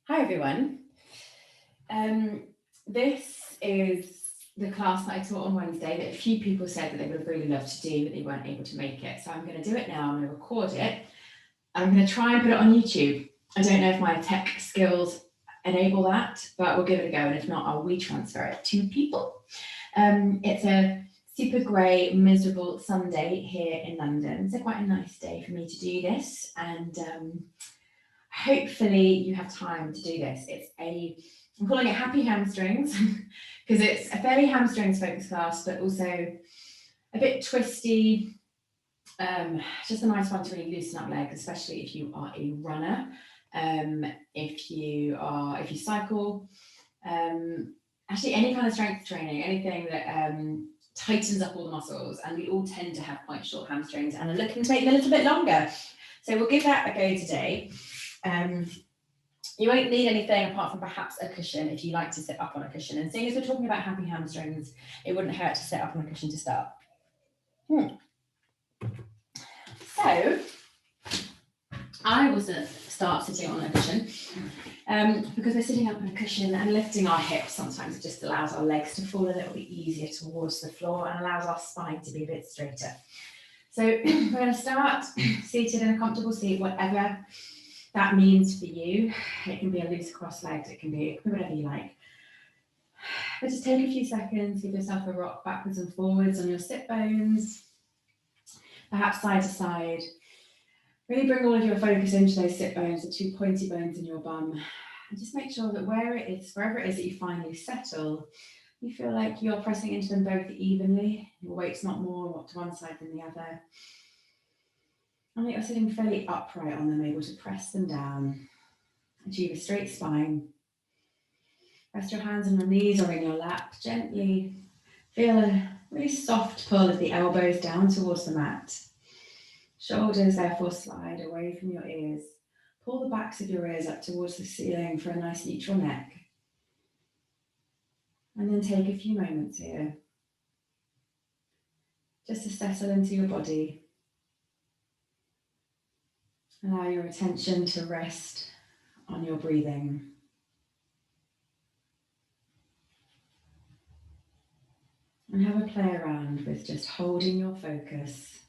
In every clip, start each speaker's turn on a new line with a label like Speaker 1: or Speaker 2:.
Speaker 1: Hi everyone. This is the class that I taught on Wednesday that a few people said that they would have really loved to do, but they weren't able to make it. So I'm going to do it now. I'm going to record it. I'm going to try and put it on YouTube. I don't know if my tech skills enable that, but we'll give it a go. And if not, I'll WeTransfer it to people. It's a super grey, miserable Sunday here in London. It's quite a nice day for me to do this. And hopefully you have time to do this. I'm calling it Happy Hamstrings because it's a fairly hamstrings focused class, but also a bit twisty. Just a nice one to really loosen up legs, especially if you are a runner. If you cycle, actually any kind of strength training, anything that tightens up all the muscles, and we all tend to have quite short hamstrings and are looking to make them a little bit longer. So we'll give that a go today. You won't need anything apart from perhaps a cushion if you like to sit up on a cushion. And seeing as we're talking about happy hamstrings, it wouldn't hurt to sit up on a cushion to start. So I will start sitting on a cushion because we're sitting up on a cushion and lifting our hips. Sometimes it just allows our legs to fall a little bit easier towards the floor and allows our spine to be a bit straighter. So we're going to start seated in a comfortable seat, whatever that means for you. It can be a loose cross-legged, it can be whatever you like. But just take a few seconds, give yourself a rock backwards and forwards on your sit bones, perhaps side to side. Really bring all of your focus into those sit bones, the two pointy bones in your bum, and just make sure that wherever it is that you finally settle, you feel like you're pressing into them both evenly. Your weight's not more to one side than the other. And that you're sitting fairly upright on them, able to press them down. Achieve a straight spine. Rest your hands on your knees or in your lap. Gently feel a really soft pull of the elbows down towards the mat. Shoulders therefore slide away from your ears. Pull the backs of your ears up towards the ceiling for a nice neutral neck. And then take a few moments here just to settle into your body. Allow your attention to rest on your breathing. And have a play around with just holding your focus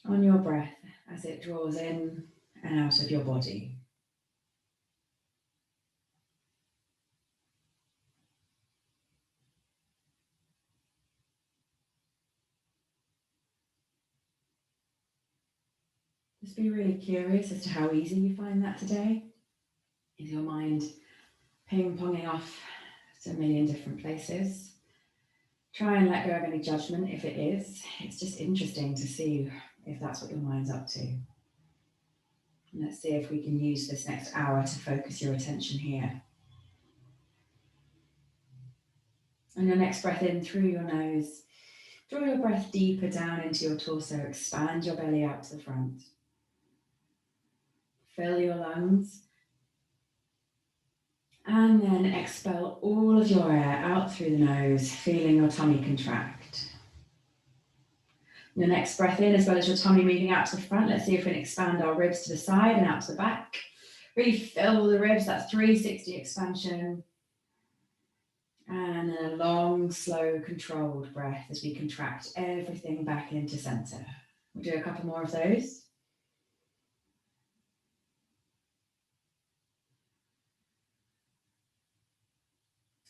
Speaker 1: on your breath as it draws in and out of your body. Just be really curious as to how easy you find that today. Is your mind ping-ponging off to a million different places? Try and let go of any judgment if it is. It's just interesting to see if that's what your mind's up to. And let's see if we can use this next hour to focus your attention here. On your next breath in through your nose, draw your breath deeper down into your torso, expand your belly out to the front. Fill your lungs. And then expel all of your air out through the nose, feeling your tummy contract. Your next breath in, as well as your tummy moving out to the front, let's see if we can expand our ribs to the side and out to the back. Really fill the ribs, that's 360 expansion. And a long, slow, controlled breath as we contract everything back into center. We'll do a couple more of those.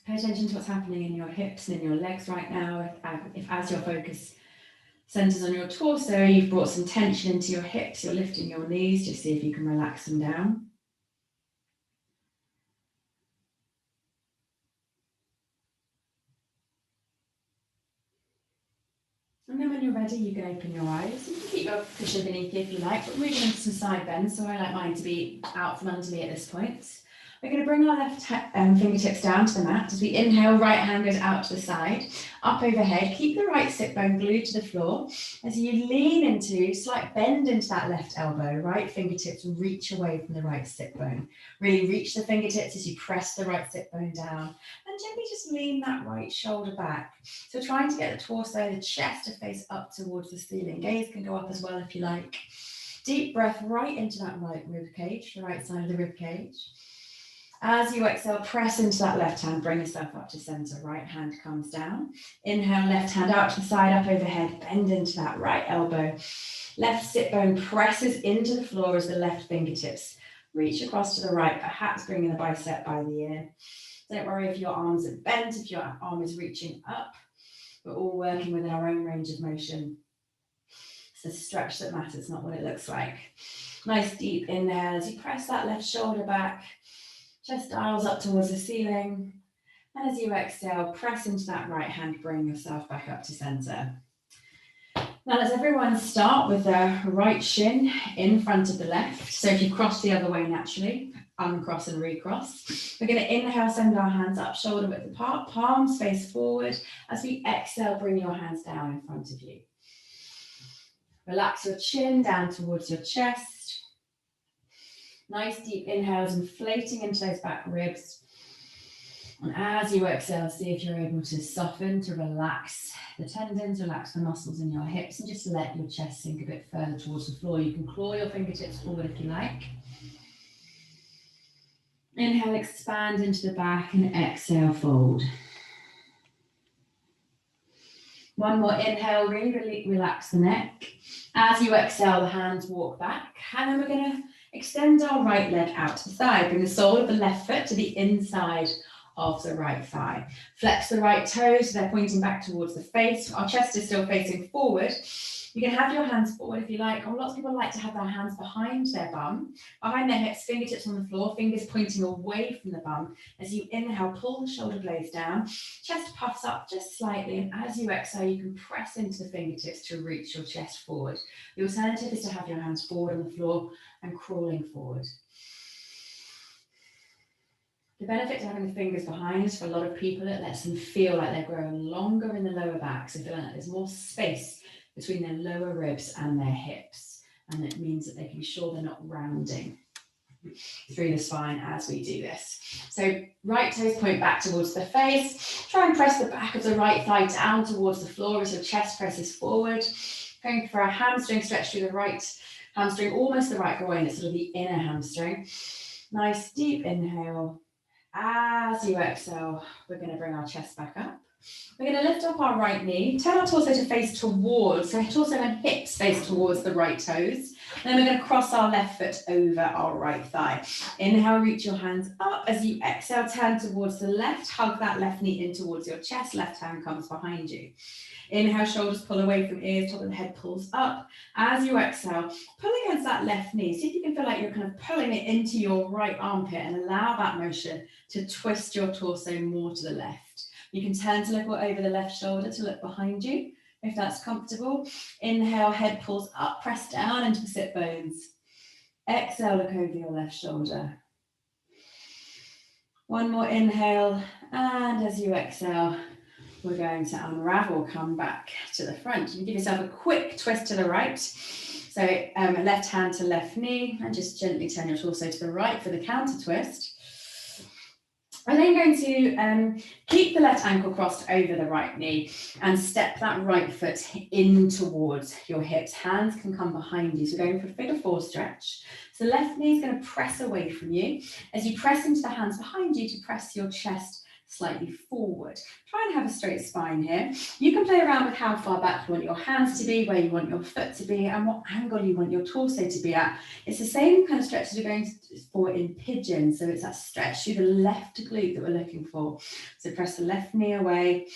Speaker 1: Pay attention to what's happening in your hips and in your legs right now. If as your focus centers on your torso, you've brought some tension into your hips, you're lifting your knees, just see if you can relax them down. And then when you're ready, you can open your eyes. You can keep your cushion beneath you if you like, but we're moving into some side bends, so I like mine to be out from under me at this point. We're going to bring our left fingertips down to the mat. As we inhale, right hand goes out to the side, up overhead. Keep the right sit bone glued to the floor. As you lean into, slight bend into that left elbow, right fingertips reach away from the right sit bone. Really reach the fingertips as you press the right sit bone down. And gently just lean that right shoulder back. So trying to get the torso, the chest to face up towards the ceiling. Gaze can go up as well if you like. deep breath right into that right rib cage, the right side of the rib cage. As you exhale, press into that left hand, bring yourself up to center, right hand comes down. Inhale, left hand out to the side, up overhead, bend into that right elbow. Left sit bone presses into the floor as the left fingertips reach across to the right, perhaps bringing the bicep by the ear. Don't worry if your arms are bent, if your arm is reaching up. We're all working within our own range of motion. It's the stretch that matters, not what it looks like. Nice deep inhale as you press that left shoulder back. Chest dials up towards the ceiling. And as you exhale, press into that right hand, bring yourself back up to center. Now let's everyone start with the right shin in front of the left. So if you cross the other way naturally, uncross and recross. We're going to inhale, send our hands up, shoulder width apart, palms face forward. As we exhale, bring your hands down in front of you. Relax your chin down towards your chest. Nice deep inhales, inflating into those back ribs. And as you exhale, see if you're able to soften, to relax the tendons, relax the muscles in your hips, and just let your chest sink a bit further towards the floor. You can claw your fingertips forward if you like. Inhale, expand into the back, and exhale, fold. One more inhale, really relax the neck. As you exhale, the hands walk back, and then we're going to extend our right leg out to the side. Bring the sole of the left foot to the inside of the right thigh. Flex the right toes, so they're pointing back towards the face. Our chest is still facing forward. You can have your hands forward if you like. Lots of people like to have their hands behind their bum, behind their hips, fingertips on the floor, fingers pointing away from the bum. As you inhale, pull the shoulder blades down, chest puffs up just slightly, and as you exhale, you can press into the fingertips to reach your chest forward. The alternative is to have your hands forward on the floor and crawling forward. The benefit to having the fingers behind is for a lot of people, it lets them feel like they're growing longer in the lower back, so feeling like there's more space between their lower ribs and their hips. And it means that they can be sure they're not rounding through the spine as we do this. So right toes point back towards the face. Try and press the back of the right thigh down towards the floor as your chest presses forward. Going for a hamstring stretch through the right hamstring, almost the right groin, it's sort of the inner hamstring. Nice deep inhale. As you exhale, we're going to bring our chest back up. We're going to lift up our right knee, turn our torso to face towards, so torso and hips face towards the right toes. And then we're going to cross our left foot over our right thigh. Inhale, reach your hands up. As you exhale, turn towards the left, hug that left knee in towards your chest, left hand comes behind you. Inhale, shoulders pull away from ears, top of the head pulls up. As you exhale, pull against that left knee. See if you can feel like you're kind of pulling it into your right armpit and allow that motion to twist your torso more to the left. You can turn to look over the left shoulder to look behind you, if that's comfortable. Inhale, head pulls up, press down into the sit bones. Exhale, look over your left shoulder. One more inhale, and as you exhale, we're going to unravel, come back to the front. You can give yourself a quick twist to the right. So left hand to left knee, and just gently turn your torso to the right for the counter twist. We're then going to keep the left ankle crossed over the right knee and step that right foot in towards your hips. Hands can come behind you. So we're going for a figure four stretch. So the left knee is going to press away from you. As you press into the hands behind you to press your chest slightly forward. Try and have a straight spine here. You can play around with how far back you want your hands to be, where you want your foot to be, and what angle you want your torso to be at. It's the same kind of stretch as we're going for in pigeon. So it's that stretch through the left glute that we're looking for. So press the left knee away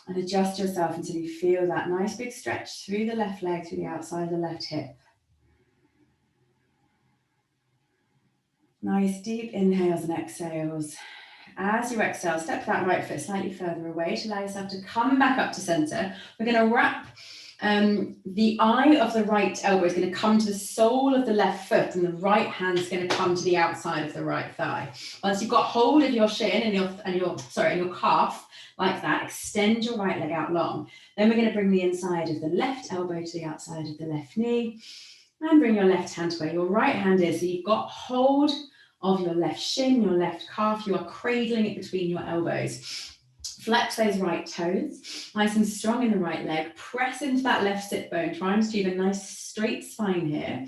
Speaker 1: and adjust yourself until you feel that nice big stretch through the left leg, through the outside of the left hip. Nice deep inhales and exhales. As you exhale, step that right foot slightly further away to allow yourself to come back up to center. We're going to wrap the eye of the right elbow is going to come to the sole of the left foot, and the right hand is going to come to the outside of the right thigh. Once you've got hold of your shin and your calf like that, extend your right leg out long. Then we're going to bring the inside of the left elbow to the outside of the left knee, and bring your left hand to where your right hand is. So you've got hold of your left shin, your left calf. You are cradling it between your elbows. Flex those right toes, nice and strong in the right leg. Press into that left sit bone. Try and achieve a nice straight spine here.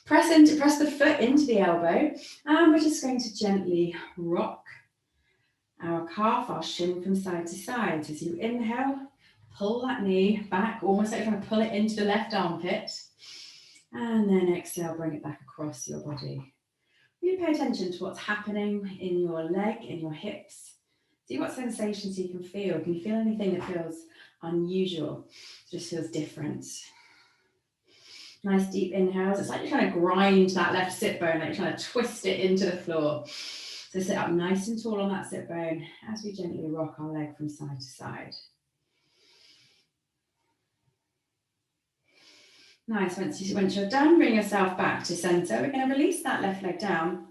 Speaker 1: Press the foot into the elbow, and we're just going to gently rock our calf, our shin from side to side. So as you inhale, pull that knee back, almost like trying to pull it into the left armpit. And then exhale, bring it back across your body. Really pay attention to what's happening in your leg, in your hips. See what sensations you can feel. Can you feel anything that feels unusual? Just feels different. Nice deep inhales. It's like you're trying to grind that left sit bone, like you're trying to twist it into the floor. So sit up nice and tall on that sit bone as we gently rock our leg from side to side. Nice. Once you're done, bring yourself back to center. We're going to release that left leg down,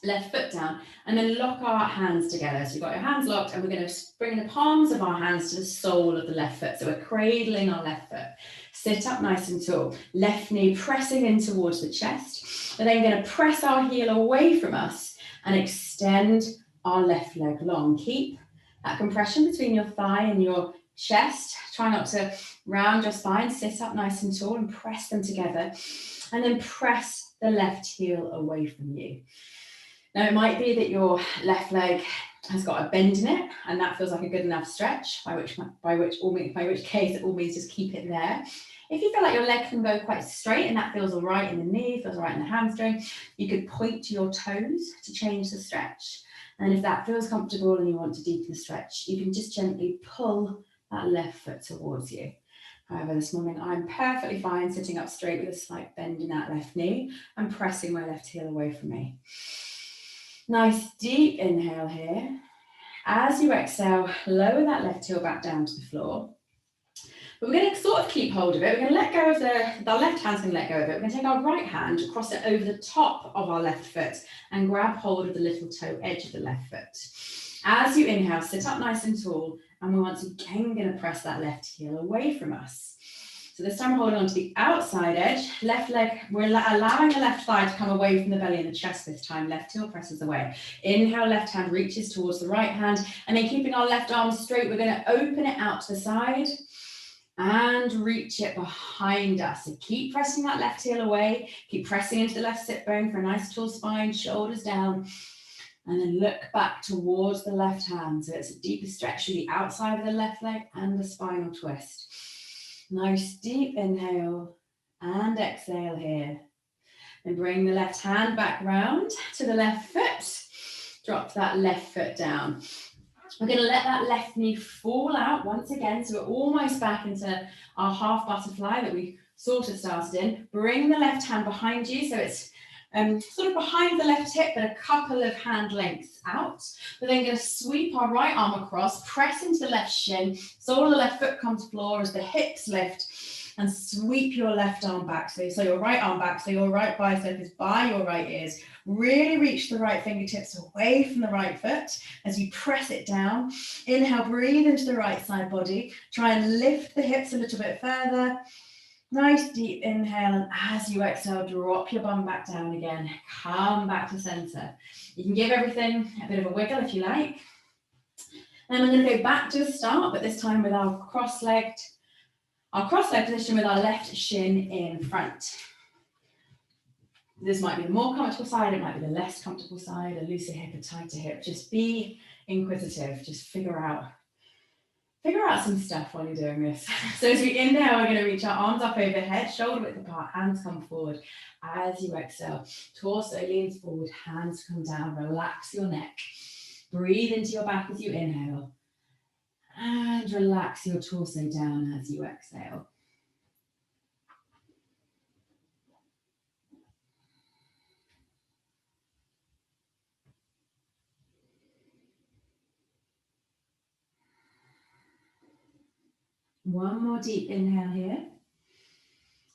Speaker 1: left foot down, and then lock our hands together. So you've got your hands locked, and we're going to bring the palms of our hands to the sole of the left foot. So we're cradling our left foot. Sit up nice and tall. Left knee pressing in towards the chest. We're then going to press our heel away from us and extend our left leg long. Keep that compression between your thigh and your chest. Try not to round your spine. Sit up nice and tall and press them together. And then press the left heel away from you. Now it might be that your left leg has got a bend in it, and that feels like a good enough stretch, by which case it all means just keep it there. If you feel like your leg can go quite straight and that feels all right in the knee, feels all right in the hamstring, you could point to your toes to change the stretch. And if that feels comfortable and you want to deepen the stretch, you can just gently pull that left foot towards you. However, this morning I'm perfectly fine sitting up straight with a slight bend in that left knee and pressing my left heel away from me. Nice deep inhale here. As you exhale, lower that left heel back down to the floor. But we're going to sort of keep hold of it. We're going to let go of our left hand's going to let go of it. We're going to take our right hand, cross it over the top of our left foot and grab hold of the little toe edge of the left foot. As you inhale, sit up nice and tall, and we're once again going to press that left heel away from us. So this time we're holding on to the outside edge, left leg, we're allowing the left thigh to come away from the belly and the chest this time, left heel presses away. Inhale, left hand reaches towards the right hand, and then keeping our left arm straight, we're going to open it out to the side and reach it behind us. So keep pressing that left heel away, keep pressing into the left sit bone for a nice tall spine, shoulders down, and then look back towards the left hand. So it's a deeper stretch through the outside of the left leg and the spinal twist. Nice deep inhale and exhale here. And bring the left hand back round to the left foot. Drop that left foot down. We're going to let that left knee fall out once again. So we're almost back into our half butterfly that we sort of started in. Bring the left hand behind you. So it's sort of behind the left hip, but a couple of hand lengths out. We're then going to sweep our right arm across, press into the left shin, sole of the left foot comes to floor as the hips lift, and sweep your left arm back. So your right arm back, so your right bicep is by your right ears. Really reach the right fingertips away from the right foot as you press it down. Inhale, breathe into the right side body. Try and lift the hips a little bit further. Nice deep inhale, and as you exhale, drop your bum back down again. Come back to center. You can give everything a bit of a wiggle if you like. And I'm going to go back to the start, but this time with our cross-legged position with our left shin in front. This might be the more comfortable side, it might be the less comfortable side, a looser hip, a tighter hip. Just be inquisitive, just figure out some stuff while you're doing this. So as we inhale, we're going to reach our arms up overhead, shoulder width apart, hands come forward. As you exhale, torso leans forward, hands come down, relax your neck. Breathe into your back as you inhale. And relax your torso down as you exhale. One more deep inhale here.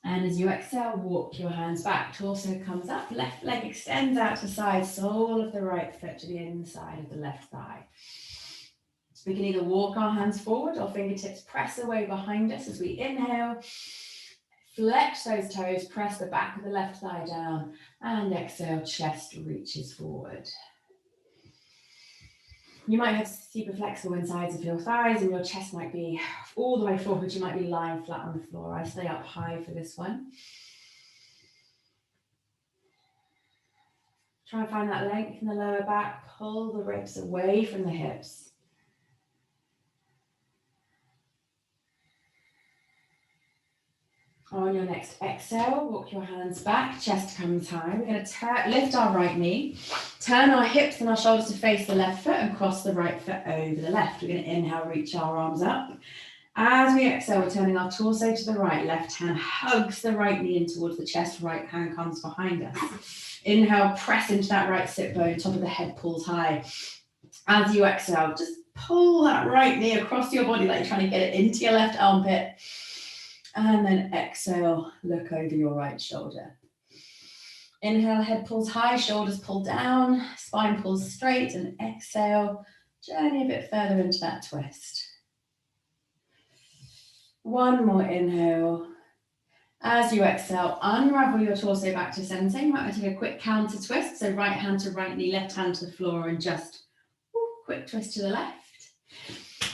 Speaker 1: And as you exhale, walk your hands back. Torso comes up, left leg extends out to the side, sole of the right foot to the inside of the left thigh. So we can either walk our hands forward or fingertips press away behind us as we inhale. Flex those toes, press the back of the left thigh down, and exhale, chest reaches forward. You might have super flexible insides of your thighs and your chest might be all the way forward. You might be lying flat on the floor. I stay up high for this one. Try and find that length in the lower back. Pull the ribs away from the hips. On your next exhale, walk your hands back, chest comes high. We're going to lift our right knee, turn our hips and our shoulders to face the left foot and cross the right foot over the left. We're going to inhale, reach our arms up. As we exhale, we're turning our torso to the right. Left hand hugs the right knee in towards the chest, right hand comes behind us. Inhale, press into that right sit bone, top of the head pulls high. As you exhale, just pull that right knee across your body like you're trying to get it into your left armpit. And then exhale, look over your right shoulder. Inhale, head pulls high, shoulders pull down, spine pulls straight, and exhale, journey a bit further into that twist. One more inhale. As you exhale, unravel your torso back to center. You might want to take a quick counter twist. So right hand to right knee, left hand to the floor, and just quick twist to the left.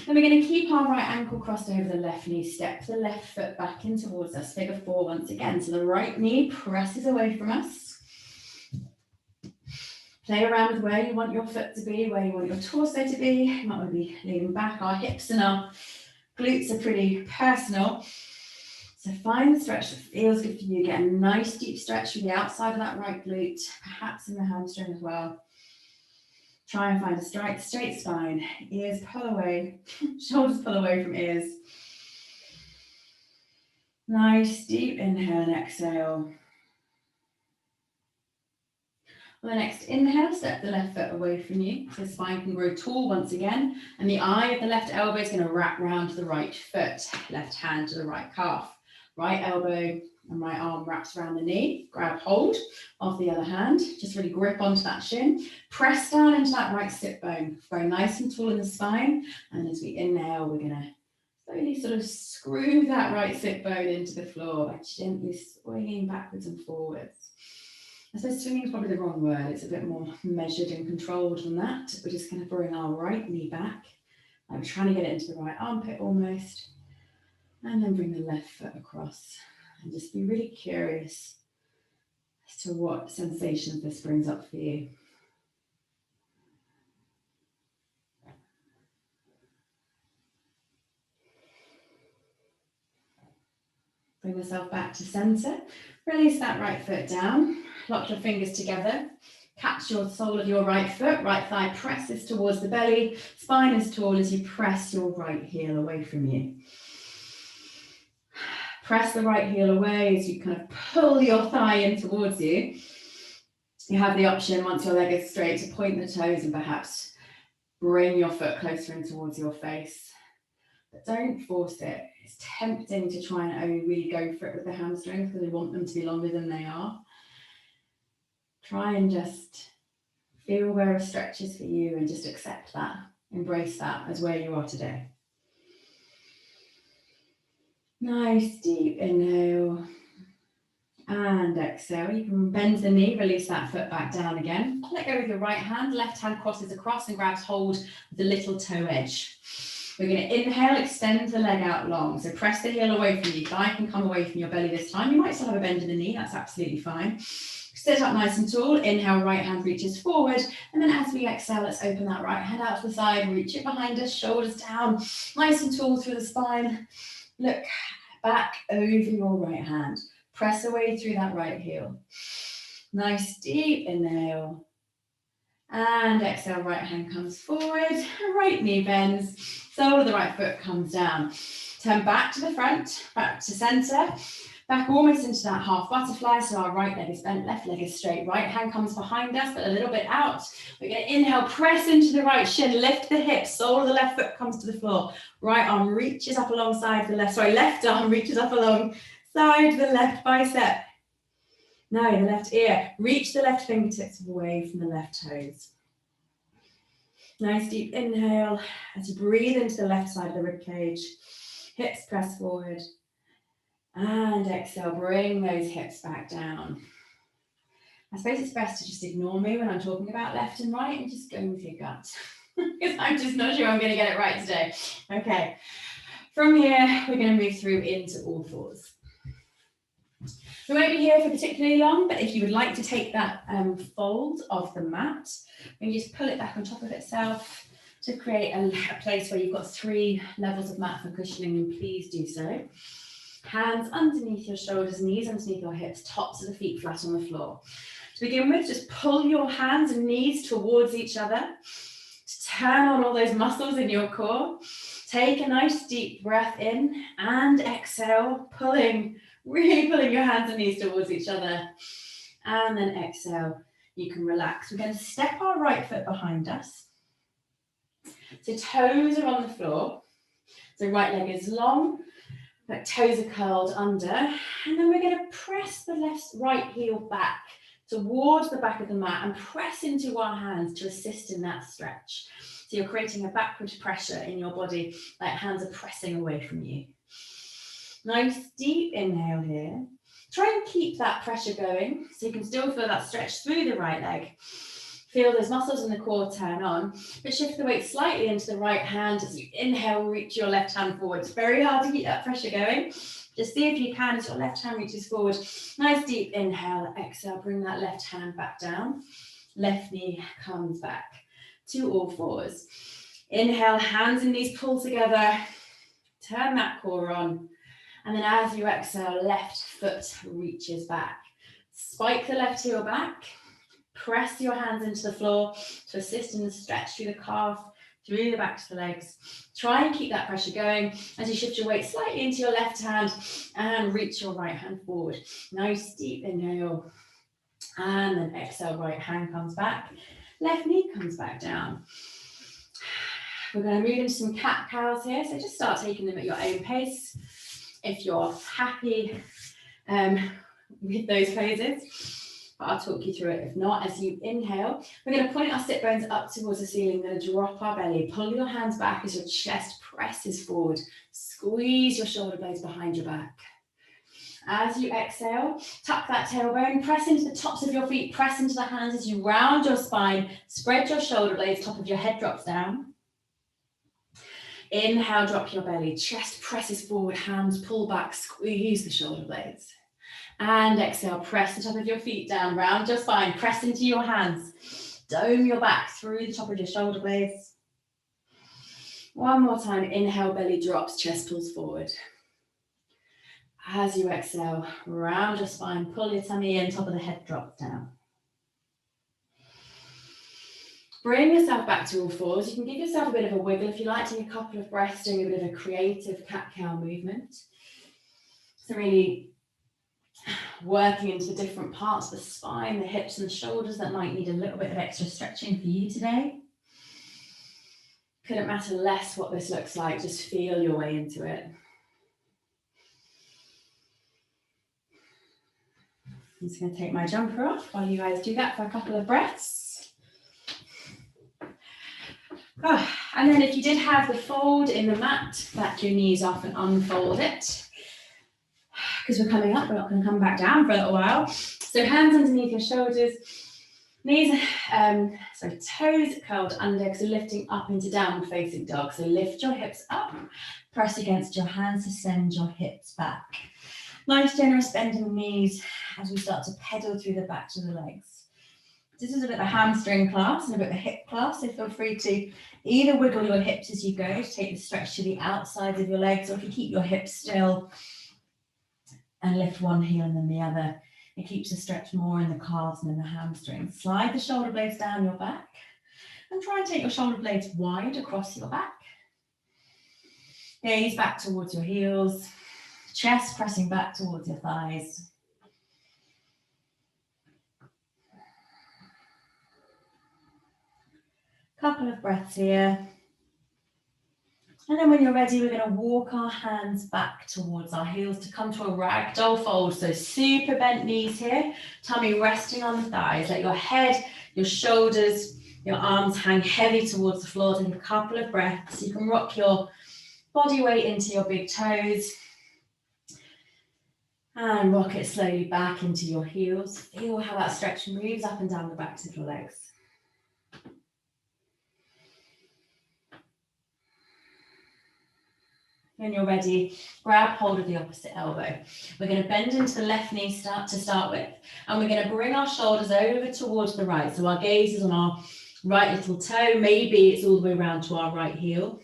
Speaker 1: Then we're going to keep our right ankle crossed over the left knee, step the left foot back in towards us, figure four once again. So the right knee presses away from us. Play around with where you want your foot to be, where you want your torso to be. You might want to be leaning back. Our hips and our glutes are pretty personal. So find the stretch that feels good for you. Get a nice deep stretch from the outside of that right glute, perhaps in the hamstring as well. Try and find a straight spine. Ears pull away, shoulders pull away from ears. Nice deep inhale and exhale. On the next inhale, step the left foot away from you. So the spine can grow tall once again. And the eye of the left elbow is going to wrap round to the right foot. Left hand to the right calf. Right elbow and right arm wraps around the knee. Grab hold of the other hand. Just really grip onto that shin. Press down into that right sit bone. Grow nice and tall in the spine. And as we inhale, we're going to slowly sort of screw that right sit bone into the floor by gently swinging backwards and forwards. I suppose swinging is probably the wrong word. It's a bit more measured and controlled than that. We're just going to bring our right knee back. I'm trying to get it into the right armpit almost. And then bring the left foot across. And just be really curious as to what sensations this brings up for you. Bring yourself back to center. Release that right foot down. Lock your fingers together. Catch your sole of your right foot. Right thigh presses towards the belly. Spine as tall as you press your right heel away from you. Press the right heel away as you kind of pull your thigh in towards you. You have the option, once your leg is straight, to point the toes and perhaps bring your foot closer in towards your face. But don't force it. It's tempting to try and only really go for it with the hamstrings because we want them to be longer than they are. Try and just feel where a stretch is for you and just accept that. Embrace that as where you are today. Nice deep inhale and exhale. You can bend the knee, release that foot back down again. Let go with your right hand. Left hand crosses across and grabs hold of the little toe edge. We're going to inhale, extend the leg out long. So press the heel away from you. Thigh can come away from your belly this time. You might still have a bend in the knee. That's absolutely fine. Sit up nice and tall. Inhale, right hand reaches forward. And then as we exhale, let's open that right hand out to the side. Reach it behind us, shoulders down. Nice and tall through the spine. Look back over your right hand. Press away through that right heel. Nice deep inhale. And exhale, right hand comes forward. Right knee bends. Sole of the right foot comes down. Turn back to the front, back to center. Back almost into that half butterfly. So our right leg is bent, left leg is straight. Right hand comes behind us, but a little bit out. We're going to inhale, press into the right shin, lift the hips. Sole of the left foot comes to the floor. Right arm reaches up alongside the left, left arm reaches up alongside the left bicep. No, the left ear. Reach the left fingertips away from the left toes. Nice deep inhale as you breathe into the left side of the rib cage. Hips press forward. And exhale, bring those hips back down. I suppose it's best to just ignore me when I'm talking about left and right and just go with your gut. because I'm just not sure I'm going to get it right today. Okay, from here, we're going to move through into all fours. We won't be here for particularly long, but if you would like to take that fold of the mat and you just pull it back on top of itself to create a place where you've got 3 levels of mat for cushioning, and please do so. Hands underneath your shoulders, knees underneath your hips, tops of the feet flat on the floor. To begin with, just pull your hands and knees towards each other to turn on all those muscles in your core. Take a nice deep breath in and exhale, really pulling your hands and knees towards each other. And then exhale, you can relax. We're going to step our right foot behind us. So toes are on the floor. So right leg is long, but toes are curled under. And then we're going to press the right heel back towards the back of the mat and press into our hands to assist in that stretch. So you're creating a backward pressure in your body, like hands are pressing away from you. Nice deep inhale here. Try and keep that pressure going so you can still feel that stretch through the right leg. Feel those muscles in the core turn on, but shift the weight slightly into the right hand as you inhale, reach your left hand forward. It's very hard to keep that pressure going. Just see if you can as your left hand reaches forward. Nice deep inhale, exhale, bring that left hand back down. Left knee comes back to all fours. Inhale, hands and knees pull together. Turn that core on. And then as you exhale, left foot reaches back. Spike the left heel back. Press your hands into the floor to assist in the stretch through the calf, through the back to the legs. Try and keep that pressure going as you shift your weight slightly into your left hand and reach your right hand forward. Nice deep inhale. And then exhale, right hand comes back. Left knee comes back down. We're going to move into some cat-cows here. So just start taking them at your own pace. If you're happy with those poses. But I'll talk you through it. If not, as you inhale, we're going to point our sit bones up towards the ceiling. We're going to drop our belly. Pull your hands back as your chest presses forward. Squeeze your shoulder blades behind your back. As you exhale, tuck that tailbone. Press into the tops of your feet. Press into the hands as you round your spine. Spread your shoulder blades. Top of your head drops down. Inhale, drop your belly. Chest presses forward. Hands pull back. Squeeze the shoulder blades. And exhale, press the top of your feet down, round your spine, press into your hands, dome your back through the top of your shoulder blades. One more time, inhale, belly drops, chest pulls forward. As you exhale, round your spine, pull your tummy in, top of the head drops down. Bring yourself back to all fours. You can give yourself a bit of a wiggle if you like, take a couple of breaths, doing a bit of a creative cat-cow movement. So really working into different parts of the spine, the hips and the shoulders that might need a little bit of extra stretching for you today. Couldn't matter less what this looks like, just feel your way into it. I'm just going to take my jumper off while you guys do that for a couple of breaths. Oh, and then if you did have the fold in the mat, back your knees off and unfold it. Because we're coming up, we're not going to come back down for a little while. So hands underneath your shoulders, knees, toes curled under, because you're lifting up into downward facing dog. So lift your hips up, press against your hands to send your hips back. Nice generous bend in the knees as we start to pedal through the back to the legs. This is a bit of a hamstring class and a bit of a hip class, so feel free to either wiggle your hips as you go to take the stretch to the outsides of your legs, or if you keep your hips still, and lift one heel and then the other. It keeps the stretch more in the calves and in the hamstrings. Slide the shoulder blades down your back and try and take your shoulder blades wide across your back. Gaze back towards your heels, chest pressing back towards your thighs. Couple of breaths here. And then when you're ready, we're going to walk our hands back towards our heels to come to a ragdoll fold. So super bent knees here, tummy resting on the thighs. Let your head, your shoulders, your arms hang heavy towards the floor. Take a couple of breaths. You can rock your body weight into your big toes. And rock it slowly back into your heels. Feel how that stretch moves up and down the backs of your legs. When you're ready, grab hold of the opposite elbow. We're going to bend into the left knee to start with, and we're going to bring our shoulders over towards the right. So our gaze is on our right little toe, maybe it's all the way around to our right heel.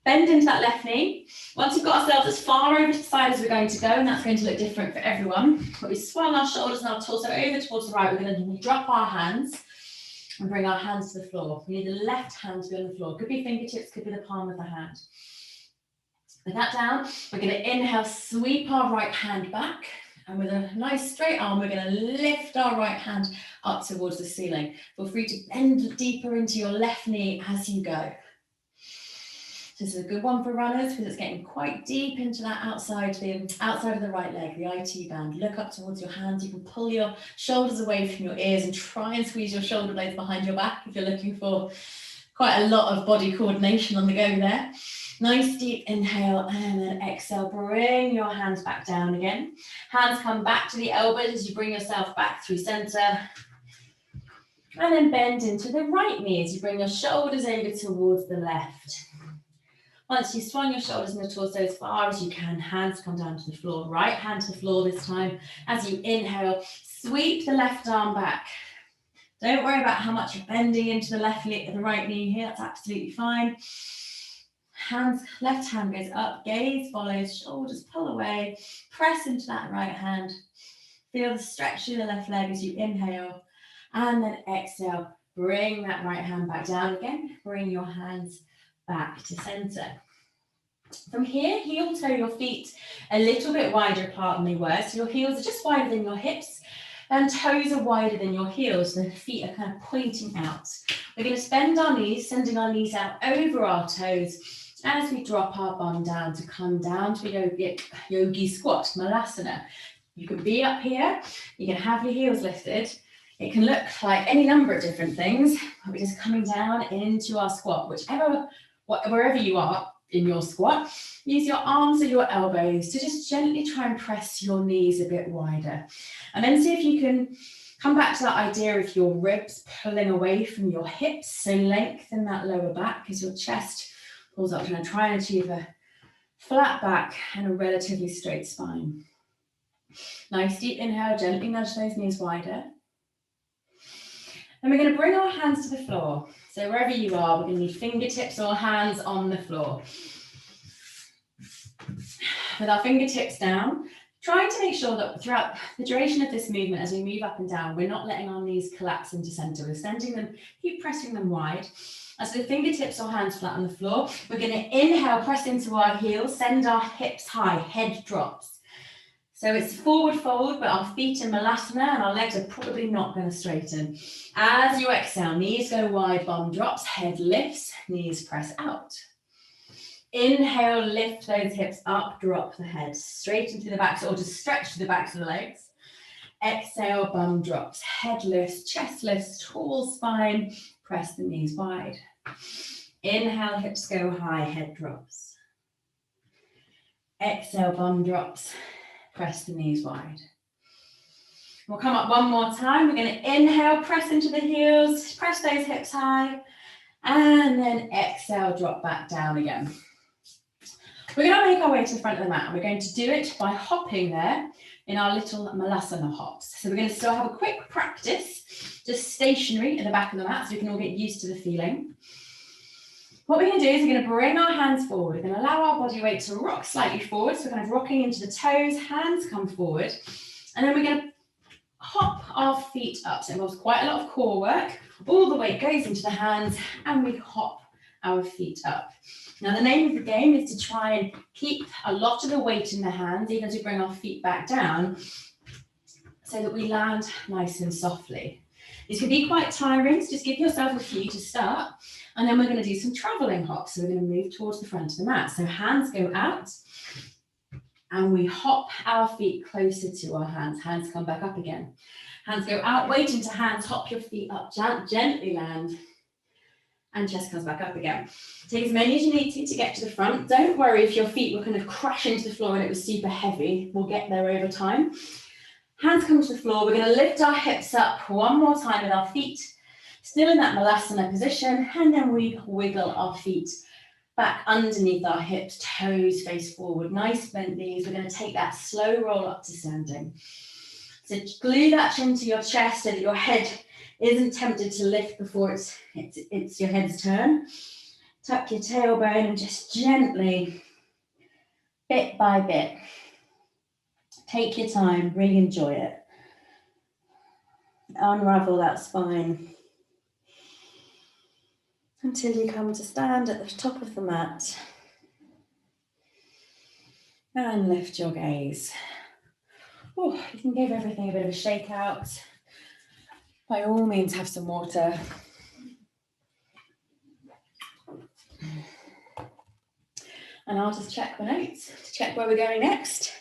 Speaker 1: Bend into that left knee. Once we've got ourselves as far over to the side as we're going to go, and that's going to look different for everyone, but we swung our shoulders and our torso over towards the right, we're going to drop our hands and bring our hands to the floor. We need the left hand to be on the floor. Could be fingertips, could be the palm of the hand. With that down, we're going to inhale, sweep our right hand back, and with a nice straight arm, we're going to lift our right hand up towards the ceiling. Feel free to bend deeper into your left knee as you go. This is a good one for runners because it's getting quite deep into that outside of the right leg, the IT band. Look up towards your hands. You can pull your shoulders away from your ears and try and squeeze your shoulder blades behind your back if you're looking for quite a lot of body coordination on the go there. Nice deep inhale and then exhale. Bring your hands back down again. Hands come back to the elbows as you bring yourself back through center. And then bend into the right knee as you bring your shoulders over towards the left. Once you swung your shoulders and your torso as far as you can, hands come down to the floor. Right hand to the floor this time. As you inhale, sweep the left arm back. Don't worry about how much you're bending into the the right knee here. That's absolutely fine. Left hand goes up, gaze follows, shoulders pull away, press into that right hand. Feel the stretch through the left leg as you inhale, and then exhale. Bring that right hand back down again. Bring your hands back to center. From here, heel toe your feet a little bit wider apart than they were. So your heels are just wider than your hips and toes are wider than your heels. The feet are kind of pointing out. We're going to bend our knees, sending our knees out over our toes as we drop our bum down to come down to a yogi squat, malasana. You can be up here, you can have your heels lifted. It can look like any number of different things, but we're just coming down into our squat, wherever you are in your squat. Use your arms or your elbows to just gently try and press your knees a bit wider. And then see if you can come back to that idea of your ribs pulling away from your hips. So lengthen that lower back as your chest pulls up. And try and achieve a flat back and a relatively straight spine. Nice deep inhale, gently nudge those knees wider. And we're going to bring our hands to the floor. So wherever you are, we're going to need fingertips or hands on the floor. With our fingertips down, trying to make sure that throughout the duration of this movement, as we move up and down, we're not letting our knees collapse into center. We're sending them, keep pressing them wide. As the fingertips or hands flat on the floor, we're going to inhale, press into our heels, send our hips high, head drops. So it's forward fold, but our feet in malasana and our legs are probably not going to straighten. As you exhale, knees go wide, bum drops, head lifts, knees press out. Inhale, lift those hips up, drop the head, straighten through the backs or just stretch through the backs of the legs. Exhale, bum drops, head lifts, chest lifts, tall spine, press the knees wide. Inhale, hips go high, head drops. Exhale, bum drops. Press the knees wide. We'll come up one more time. We're going to inhale, press into the heels, press those hips high, and then exhale, drop back down again. We're going to make our way to the front of the mat. We're going to do it by hopping there in our little malasana hops. So we're going to still have a quick practice, just stationary at the back of the mat so we can all get used to the feeling. What we're going to do is we're going to bring our hands forward. We're going to allow our body weight to rock slightly forward. So we're kind of rocking into the toes, hands come forward. And then we're going to hop our feet up. So it involves quite a lot of core work. All the weight goes into the hands and we hop our feet up. Now the name of the game is to try and keep a lot of the weight in the hands, even as we bring our feet back down, so that we land nice and softly. This can be quite tiring, so just give yourself a few to start. And then we're going to do some traveling hops. So we're going to move towards the front of the mat. So hands go out and we hop our feet closer to our hands. Hands come back up again. Hands go out, weight into hands, hop your feet up, gently land. And chest comes back up again. Take as many as you need to get to the front. Don't worry if your feet will kind of crash into the floor and it was super heavy. We'll get there over time. Hands come to the floor. We're going to lift our hips up one more time with our feet still in that malasana position, and then we wiggle our feet Back underneath our hips, toes face forward, nice bent knees. We're going to take that slow roll up to standing. So glue that chin to your chest so that your head isn't tempted to lift before it's your head's turn. Tuck your tailbone and just gently, bit by bit, take your time, really enjoy it. Unravel that spine until you come to stand at the top of the mat. And lift your gaze. Oh, you can give everything a bit of a shake out. By all means, have some water. And I'll just check my notes to check where we're going next.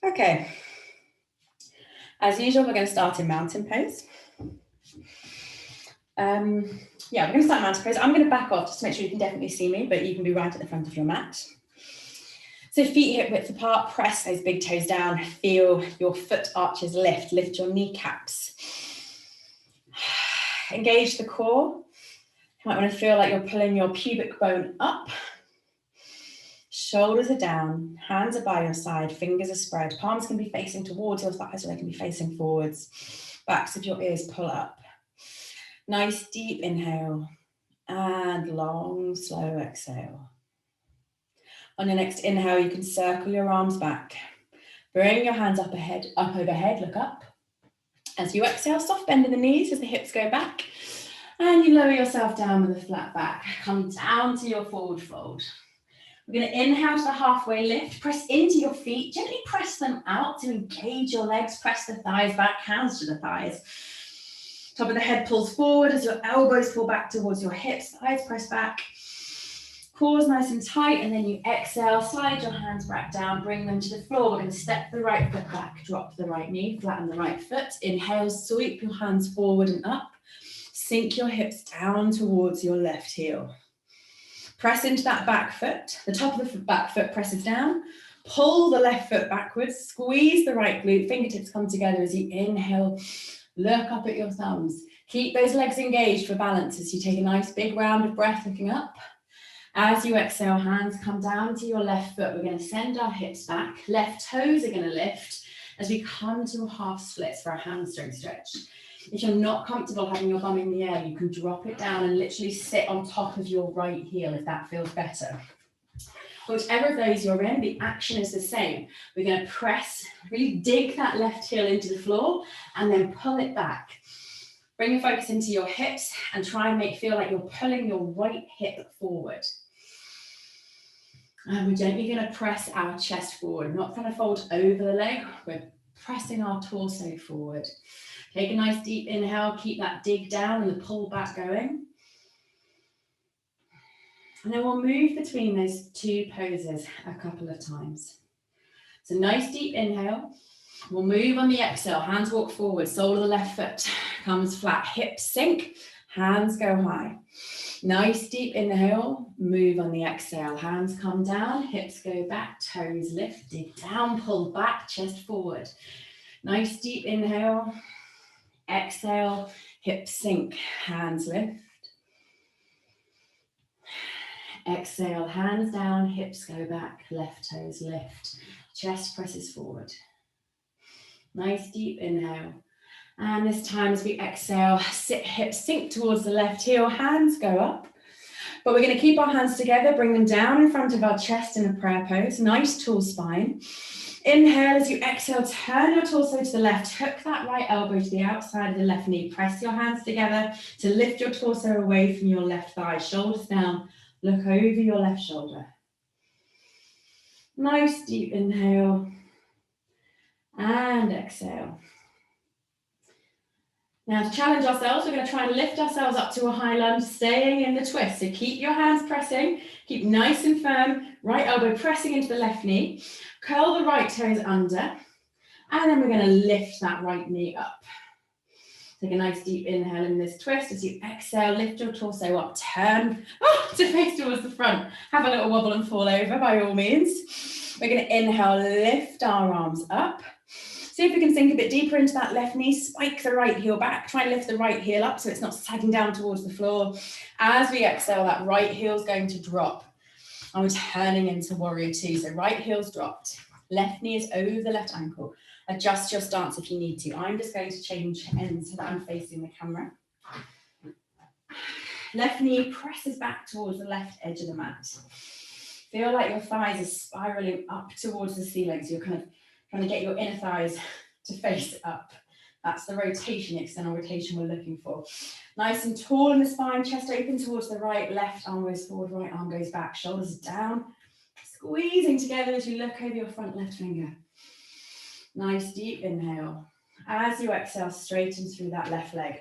Speaker 1: Okay. As usual, we're going to start in mountain pose. Yeah, we're going to start in mountain pose. I'm going to back off just to make sure you can definitely see me, but you can be right at the front of your mat. So feet hip width apart, press those big toes down, feel your foot arches lift your kneecaps. Engage the core. You might want to feel like you're pulling your pubic bone up. Shoulders are down, hands are by your side, fingers are spread, palms can be facing towards your thighs or they can be facing forwards. Backs of your ears pull up. Nice deep inhale and long, slow exhale. On your next inhale, you can circle your arms back. Bring your hands up overhead, look up. As you exhale, soft bend in the knees as the hips go back. And you lower yourself down with a flat back. Come down to your forward fold. We're going to inhale to the halfway lift. Press into your feet. Gently press them out to engage your legs. Press the thighs back, hands to the thighs. Top of the head pulls forward as your elbows pull back towards your hips. Thighs press back. Core's nice and tight, and then you exhale, slide your hands back down, bring them to the floor. We're going to step the right foot back, drop the right knee, flatten the right foot. Inhale, sweep your hands forward and up. Sink your hips down towards your left heel. Press into that back foot. The top of the back foot presses down. Pull the left foot backwards. Squeeze the right glute. Fingertips come together as you inhale. Look up at your thumbs. Keep those legs engaged for balance as you take a nice big round of breath looking up. As you exhale, hands come down to your left foot. We're going to send our hips back. Left toes are going to lift as we come to half splits for a hamstring stretch. If you're not comfortable having your bum in the air, you can drop it down and literally sit on top of your right heel if that feels better. Whichever of those you're in, the action is the same. We're going to press, really dig that left heel into the floor and then pull it back. Bring your focus into your hips and try and feel like you're pulling your right hip forward. And we're gently going to press our chest forward, not trying to fold over the leg. We're pressing our torso forward. Take a nice deep inhale, keep that dig down and the pull back going. And then we'll move between those two poses a couple of times. So nice deep inhale. We'll move on the exhale, hands walk forward, sole of the left foot comes flat, hips sink, hands go high. Nice deep inhale, move on the exhale, hands come down, hips go back, toes lift, dig down, pull back, chest forward. Nice deep inhale, exhale, hips sink, hands lift. Exhale, hands down, hips go back, left toes lift, chest presses forward. Nice deep inhale. And this time as we exhale, hips sink towards the left heel, hands go up. But we're going to keep our hands together, bring them down in front of our chest in a prayer pose. Nice tall spine. Inhale as you exhale, turn your torso to the left, hook that right elbow to the outside of the left knee. Press your hands together to lift your torso away from your left thigh. Shoulders down, look over your left shoulder. Nice deep inhale. And exhale. Now to challenge ourselves, we're going to try and lift ourselves up to a high lunge, staying in the twist. So keep your hands pressing, keep nice and firm, right elbow pressing into the left knee, curl the right toes under, and then we're going to lift that right knee up. Take a nice deep inhale in this twist. As you exhale, lift your torso up, turn to face towards the front. Have a little wobble and fall over by all means. We're going to inhale, lift our arms up. See if we can sink a bit deeper into that left knee, spike the right heel back, try and lift the right heel up so it's not sagging down towards the floor. As we exhale, that right heel's going to drop. And we're turning into warrior two. So right heel's dropped, left knee is over the left ankle. Adjust your stance if you need to. I'm just going to change ends so that I'm facing the camera. Left knee presses back towards the left edge of the mat. Feel like your thighs are spiraling up towards the ceiling. So you're kind of trying to get your inner thighs to face up. That's the rotation, external rotation we're looking for. Nice and tall in the spine, chest open towards the right, left arm goes forward, right arm goes back, shoulders down. Squeezing together as you look over your front left finger. Nice deep inhale. As you exhale, straighten through that left leg.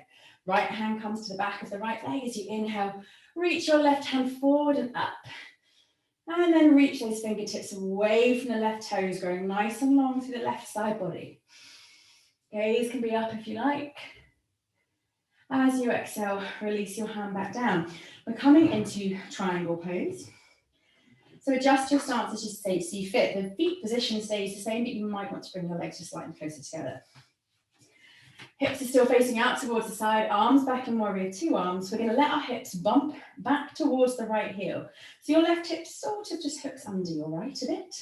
Speaker 1: Right hand comes to the back of the right leg as you inhale. Reach your left hand forward and up. And then reach those fingertips away from the left toes, going nice and long through the left side body. Gaze can be up if you like. As you exhale, release your hand back down. We're coming into triangle pose. So adjust your stance as you see fit. The feet position stays the same, but you might want to bring your legs just slightly closer together. Hips are still facing out towards the side, arms back in warrior two arms. We're going to let our hips bump back towards the right heel. So your left hip sort of just hooks under your right a bit.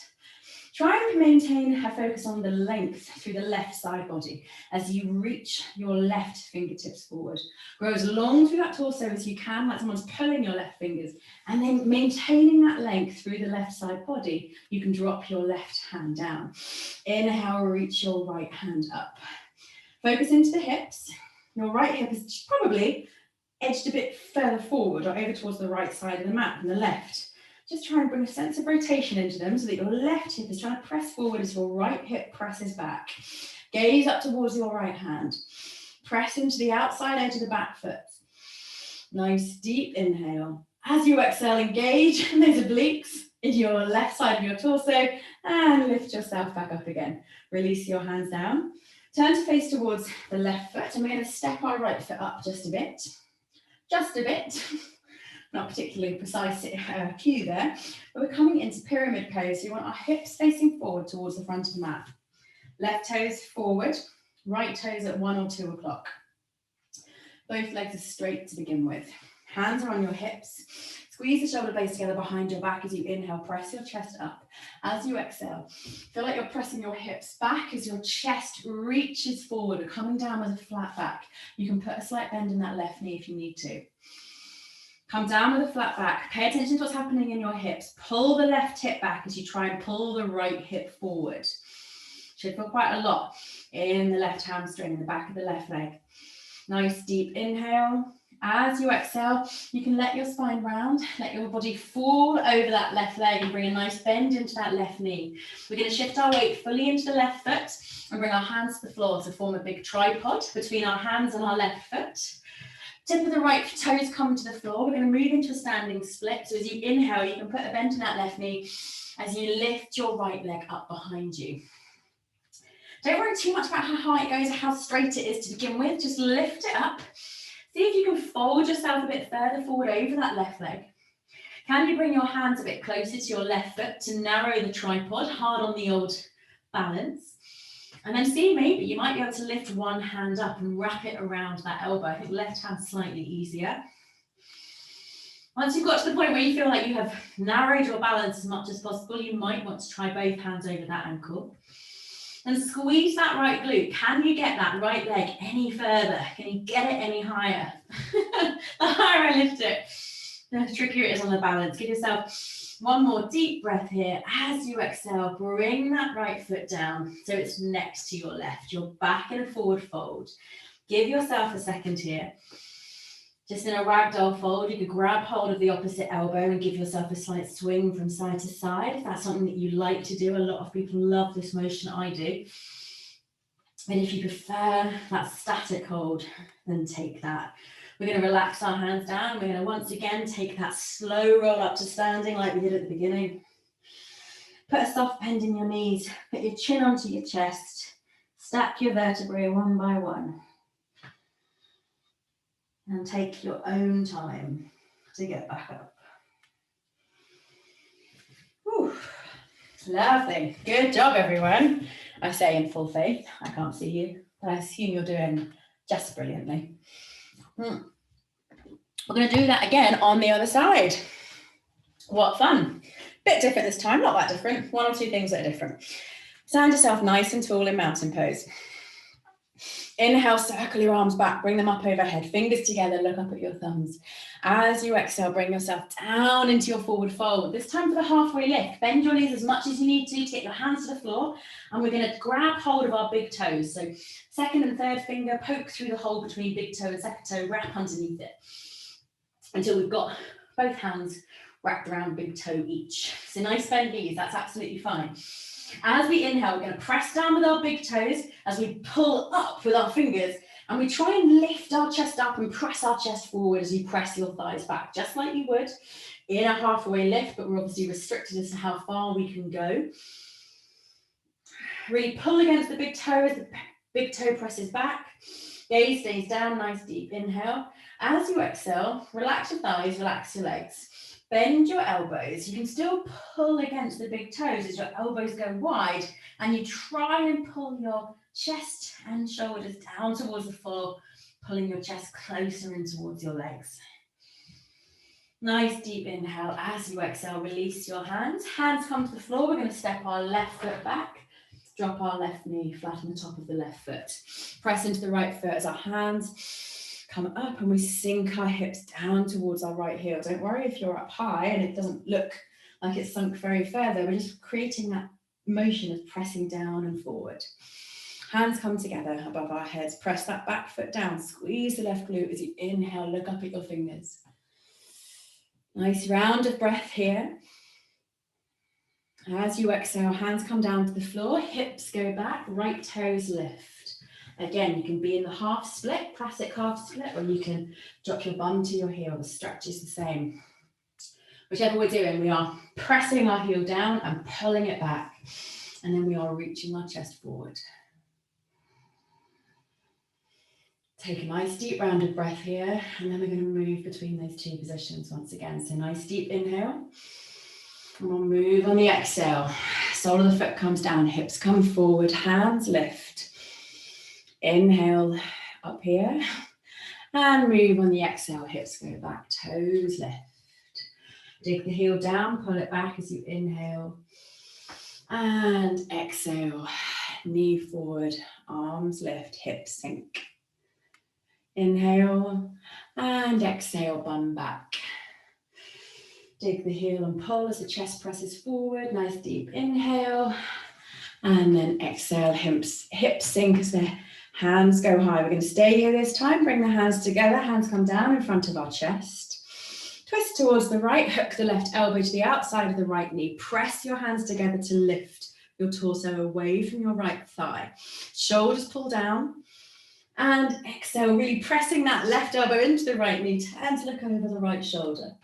Speaker 1: Try and maintain a focus on the length through the left side body as you reach your left fingertips forward. Grow as long through that torso as you can, like someone's pulling your left fingers, and then maintaining that length through the left side body, you can drop your left hand down. Inhale, reach your right hand up. Focus into the hips. Your right hip is probably edged a bit further forward or over towards the right side of the mat than the left. Just try and bring a sense of rotation into them so that your left hip is trying to press forward as your right hip presses back. Gaze up towards your right hand. Press into the outside edge of the back foot. Nice deep inhale. As you exhale, engage those obliques into your left side of your torso and lift yourself back up again. Release your hands down. Turn to face towards the left foot and we're going to step our right foot up just a bit. Just a bit. Not particularly precise cue there, but we're coming into pyramid pose. So you want our hips facing forward towards the front of the mat. Left toes forward, right toes at 1 or 2 o'clock. Both legs are straight to begin with. Hands are on your hips. Squeeze the shoulder blades together behind your back as you inhale. Press your chest up. As you exhale, feel like you're pressing your hips back as your chest reaches forward. We're coming down with a flat back. You can put a slight bend in that left knee if you need to. Come down with a flat back. Pay attention to what's happening in your hips. Pull the left hip back as you try and pull the right hip forward. Should feel quite a lot in the left hamstring, in the back of the left leg. Nice deep inhale. As you exhale, you can let your spine round, let your body fall over that left leg and bring a nice bend into that left knee. We're going to shift our weight fully into the left foot and bring our hands to the floor to form a big tripod between our hands and our left foot. Tip of the right toes come to the floor. We're going to move into a standing split. So as you inhale, you can put a bend in that left knee as you lift your right leg up behind you. Don't worry too much about how high it goes or how straight it is to begin with. Just lift it up. See if you can fold yourself a bit further forward over that left leg. Can you bring your hands a bit closer to your left foot to narrow the tripod, hard on the old balance? And then see, maybe you might be able to lift one hand up and wrap it around that elbow. I think left hand's slightly easier. Once you've got to the point where you feel like you have narrowed your balance as much as possible, you might want to try both hands over that ankle. And squeeze that right glute. Can you get that right leg any further? Can you get it any higher? The higher I lift it, the trickier it is on the balance. Give yourself one more deep breath here. As you exhale, bring that right foot down so it's next to your left. You're back in a forward fold. Give yourself a second here. Just in a ragdoll fold, you could grab hold of the opposite elbow and give yourself a slight swing from side to side. If that's something that you like to do, a lot of people love this motion, I do. And if you prefer that static hold, then take that. We're going to relax our hands down. We're going to once again take that slow roll up to standing like we did at the beginning. Put a soft bend in your knees. Put your chin onto your chest. Stack your vertebrae one by one. And take your own time to get back up. Whew. Lovely. Good job, everyone. I say in full faith. I can't see you, but I assume you're doing just brilliantly. We're going to do that again on the other side. What fun. Bit different this time, not that different. One or two things that are different. Stand yourself nice and tall in mountain pose. Inhale, circle your arms back, bring them up overhead, fingers together, look up at your thumbs. As you exhale, bring yourself down into your forward fold. This time for the halfway lift. Bend your knees as much as you need to get your hands to the floor, and we're going to grab hold of our big toes. So second and third finger, poke through the hole between big toe and second toe, wrap underneath it until we've got both hands wrapped around big toe each. So nice bend knees, that's absolutely fine. As we inhale, we're going to press down with our big toes as we pull up with our fingers, and we try and lift our chest up and press our chest forward as you press your thighs back, just like you would in a halfway lift, but we're obviously restricted as to how far we can go. Really pull against the big toe as the big toe presses back. Gaze stays down, nice deep inhale. As you exhale, relax your thighs, relax your legs. Bend your elbows. You can still pull against the big toes as your elbows go wide, and you try and pull your chest and shoulders down towards the floor, pulling your chest closer in towards your legs. Nice deep inhale. As you exhale, release your hands. Hands come to the floor. We're going to step our left foot back, drop our left knee flat on the top of the left foot. Press into the right foot as our hands come up, and we sink our hips down towards our right heel. Don't worry if you're up high and it doesn't look like it's sunk very further. We're just creating that motion of pressing down and forward. Hands come together above our heads. Press that back foot down. Squeeze the left glute as you inhale. Look up at your fingers. Nice round of breath here. As you exhale, hands come down to the floor. Hips go back. Right toes lift. Again, you can be in the half split, classic half split, or you can drop your bum to your heel. The stretch is the same. Whichever we're doing, we are pressing our heel down and pulling it back. And then we are reaching our chest forward. Take a nice deep round of breath here, and then we're going to move between those two positions once again. So nice deep inhale. And we'll move on the exhale. Sole of the foot comes down, hips come forward, hands lift. Inhale up here, and move on the exhale, hips go back, toes lift. Dig the heel down, pull it back as you inhale, and exhale, knee forward, arms lift, hips sink. Inhale, and exhale, bum back. Dig the heel and pull as the chest presses forward, nice deep inhale, and then exhale, hips sink as the hands go high. We're going to stay here this time. Bring the hands together. Hands come down in front of our chest. Twist towards the right. Hook the left elbow to the outside of the right knee. Press your hands together to lift your torso away from your right thigh. Shoulders pull down. And exhale, really pressing that left elbow into the right knee. Turn to look over the right shoulder.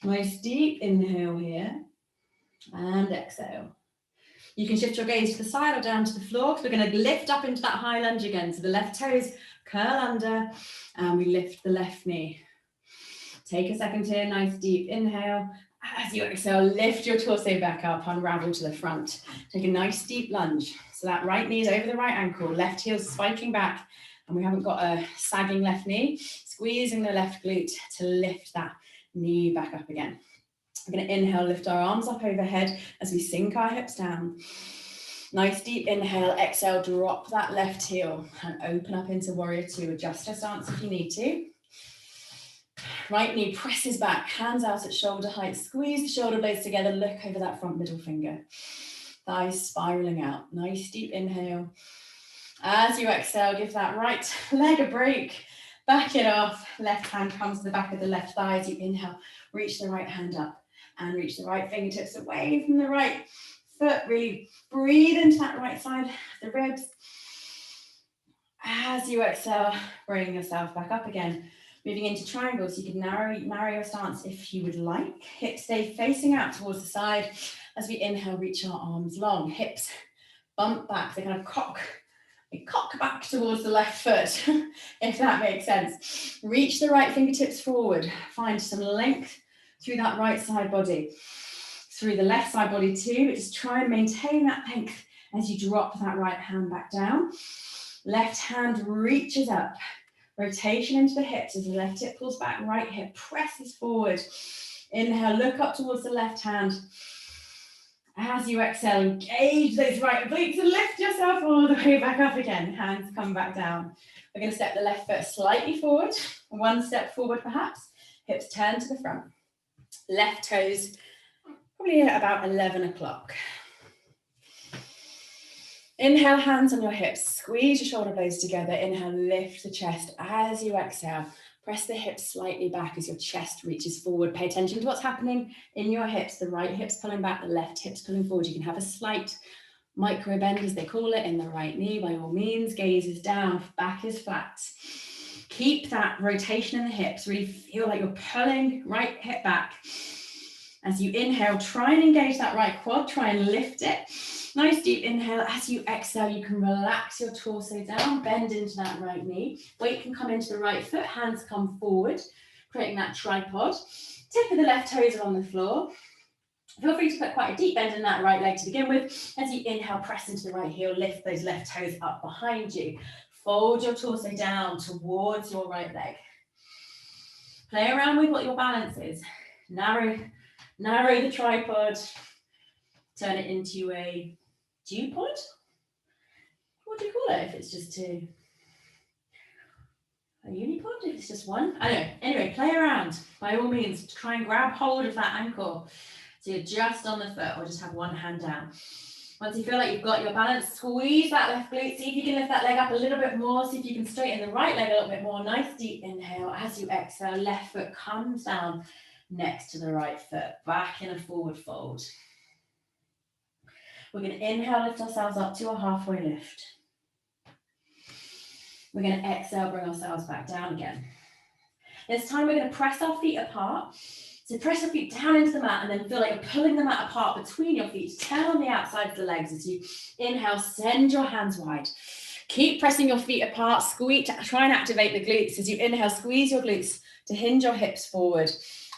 Speaker 1: Nice deep inhale here. And exhale. You can shift your gaze to the side or down to the floor, because we're going to lift up into that high lunge again. So the left toes curl under, and we lift the left knee. Take a second here, nice deep inhale. As you exhale, lift your torso back up, unravel to the front. Take a nice deep lunge. So that right knee is over the right ankle, left heel spiking back, and we haven't got a sagging left knee. Squeezing the left glute to lift that knee back up again. We're going to inhale, lift our arms up overhead as we sink our hips down. Nice deep inhale, exhale, drop that left heel and open up into warrior two. Adjust your stance if you need to. Right knee presses back, hands out at shoulder height. Squeeze the shoulder blades together, look over that front middle finger. Thighs spiraling out. Nice deep inhale. As you exhale, give that right leg a break. Back it off. Left hand comes to the back of the left thigh as you inhale. Reach the right hand up. And reach the right fingertips away from the right foot. Really breathe into that right side of the ribs. As you exhale, bring yourself back up again. Moving into triangles, you can narrow your stance if you would like. Hips stay facing out towards the side. As we inhale, reach our arms long. Hips bump back. They kind of cock back towards the left foot, if that makes sense. Reach the right fingertips forward. Find some length through that right side body. through the left side body too, but just try and maintain that length as you drop that right hand back down. Left hand reaches up. Rotation into the hips as the left hip pulls back, right hip presses forward. Inhale, look up towards the left hand. As you exhale, engage those right obliques and lift yourself all the way back up again. Hands come back down. We're going to step the left foot slightly forward, one step forward perhaps. Hips turn to the front. Left toes probably at about 11 o'clock. Inhale, hands on your hips. Squeeze your shoulder blades together. Inhale, lift the chest. As you exhale, press the hips slightly back as your chest reaches forward. Pay attention to what's happening in your hips. The right hip's pulling back, the left hip's pulling forward. You can have a slight micro bend, as they call it, in the right knee. By all means, gaze is down, back is flat. Keep that rotation in the hips. Really feel like you're pulling right hip back. As you inhale, try and engage that right quad. Try and lift it. Nice deep inhale. As you exhale, you can relax your torso down, bend into that right knee. Weight can come into the right foot, hands come forward, creating that tripod. Tip of the left toes are on the floor. Feel free to put quite a deep bend in that right leg to begin with. As you inhale, press into the right heel, lift those left toes up behind you. Fold your torso down towards your right leg. Play around with what your balance is. Narrow the tripod. Turn it into a dupod? What do you call it if it's just two? A unipod if it's just one? I don't know. Anyway, play around. By all means, try and grab hold of that ankle. So you're just on the foot or just have one hand down. Once you feel like you've got your balance, squeeze that left glute. See if you can lift that leg up a little bit more. See if you can straighten the right leg a little bit more. Nice deep inhale. As you exhale, left foot comes down next to the right foot. Back in a forward fold. We're going to inhale, lift ourselves up to a halfway lift. We're going to exhale, bring ourselves back down again. This time we're going to press our feet apart. So press your feet down into the mat and then feel like you're pulling the mat apart between your feet. Turn on the outside of the legs as you inhale, send your hands wide. Keep pressing your feet apart, squeeze, try and activate the glutes. As you inhale, squeeze your glutes to hinge your hips forward.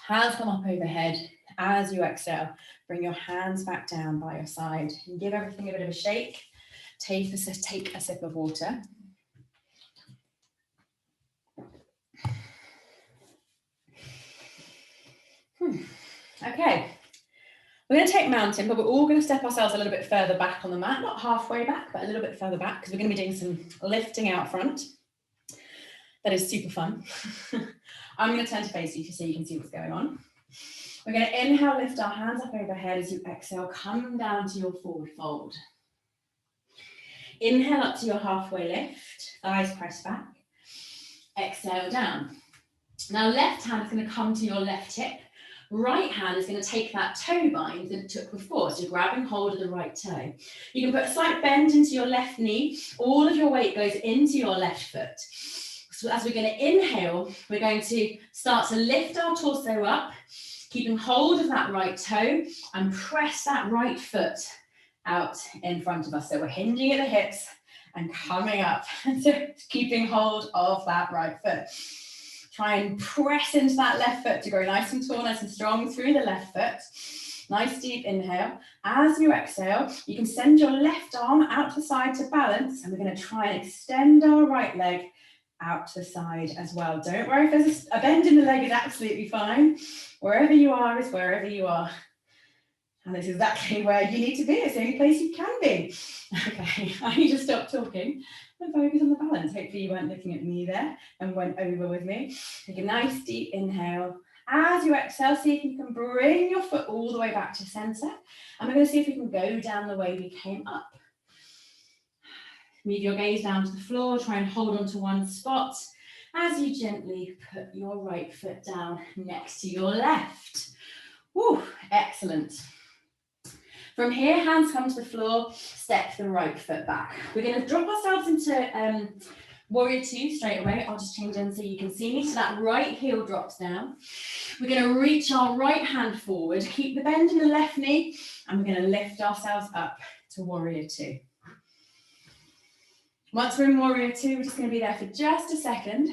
Speaker 1: Hands come up overhead. As you exhale, bring your hands back down by your side and give everything a bit of a shake. Take a sip of water. Okay, we're going to take mountain, but we're all going to step ourselves a little bit further back on the mat, not halfway back, but a little bit further back because we're going to be doing some lifting out front. That is super fun. I'm going to turn to face you so you can see what's going on. We're going to inhale, lift our hands up overhead. As you exhale, come down to your forward fold. Inhale up to your halfway lift, thighs press back. Exhale down. Now left hand is going to come to your left hip. Right hand is going to take that toe bind that it took before, so you're grabbing hold of the right toe. You can put a slight bend into your left knee. All of your weight goes into your left foot. So as we're going to inhale, we're going to start to lift our torso up, keeping hold of that right toe and press that right foot out in front of us. So we're hinging at the hips and coming up. And so keeping hold of that right foot. Try and press into that left foot to grow nice and tall, nice and strong through the left foot. Nice deep inhale. As you exhale, you can send your left arm out to the side to balance. And we're going to try and extend our right leg out to the side as well. Don't worry if there's a bend in the leg, is absolutely fine. Wherever you are is wherever you are. And this is exactly where you need to be. It's the only place you can be. Okay, I need to stop talking and focus on the balance. Hopefully you weren't looking at me there and went over with me. Take a nice deep inhale. As you exhale, see if you can bring your foot all the way back to center. And we're going to see if we can go down the way we came up. Move your gaze down to the floor. Try and hold on to one spot as you gently put your right foot down next to your left. Woo, excellent. From here, hands come to the floor, step the right foot back. We're going to drop ourselves into warrior two straight away. I'll just change in so you can see me. So that right heel drops down. We're going to reach our right hand forward, keep the bend in the left knee, and we're going to lift ourselves up to warrior two. Once we're in warrior two, we're just going to be there for just a second.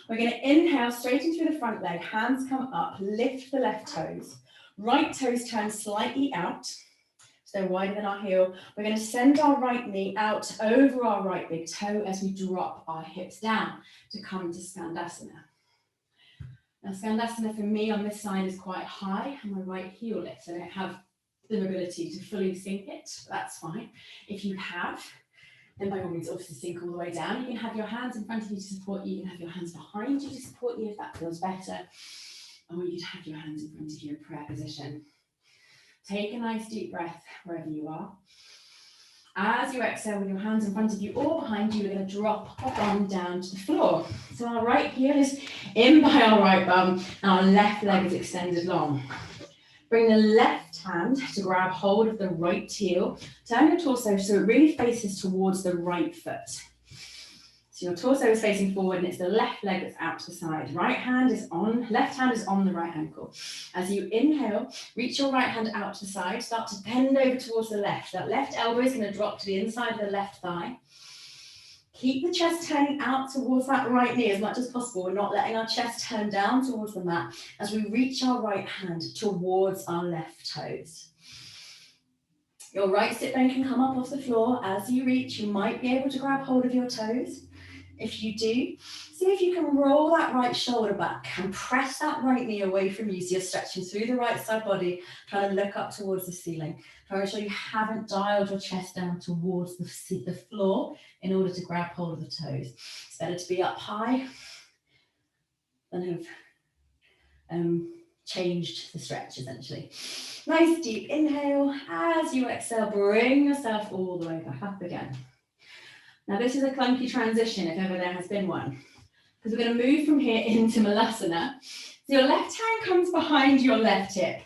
Speaker 1: We're going to inhale, straighten through the front leg, hands come up, lift the left toes. Right toes turn slightly out, so wider than our heel. We're going to send our right knee out over our right big toe as we drop our hips down to come to Skandasana. Now, Skandasana for me on this side is quite high, and my right heel lifts. I don't have the ability to fully sink it. That's fine. If you have, then by all means, obviously sink all the way down. You can have your hands in front of you to support you. You can have your hands behind you to support you if that feels better. Or you could have your hands in front of you in prayer position. Take a nice deep breath wherever you are. As you exhale with your hands in front of you or behind you, we're going to drop our bum down to the floor. So our right heel is in by our right bum and our left leg is extended long. Bring the left hand to grab hold of the right heel. Turn your torso so it really faces towards the right foot. So your torso is facing forward and it's the left leg that's out to the side. Left hand is on the right ankle. As you inhale, reach your right hand out to the side. Start to bend over towards the left. That left elbow is going to drop to the inside of the left thigh. Keep the chest turning out towards that right knee as much as possible. We're not letting our chest turn down towards the mat as we reach our right hand towards our left toes. Your right sit bone can come up off the floor. As you reach, you might be able to grab hold of your toes. If you do, see if you can roll that right shoulder back and press that right knee away from you so you're stretching through the right side body, trying to look up towards the ceiling. Try to make sure you haven't dialed your chest down towards the floor in order to grab hold of the toes. It's better to be up high than have changed the stretch essentially. Nice deep inhale. As you exhale, bring yourself all the way back up again. Now this is a clunky transition if ever there has been one, because we're going to move from here into Malasana. So your left hand comes behind your left hip.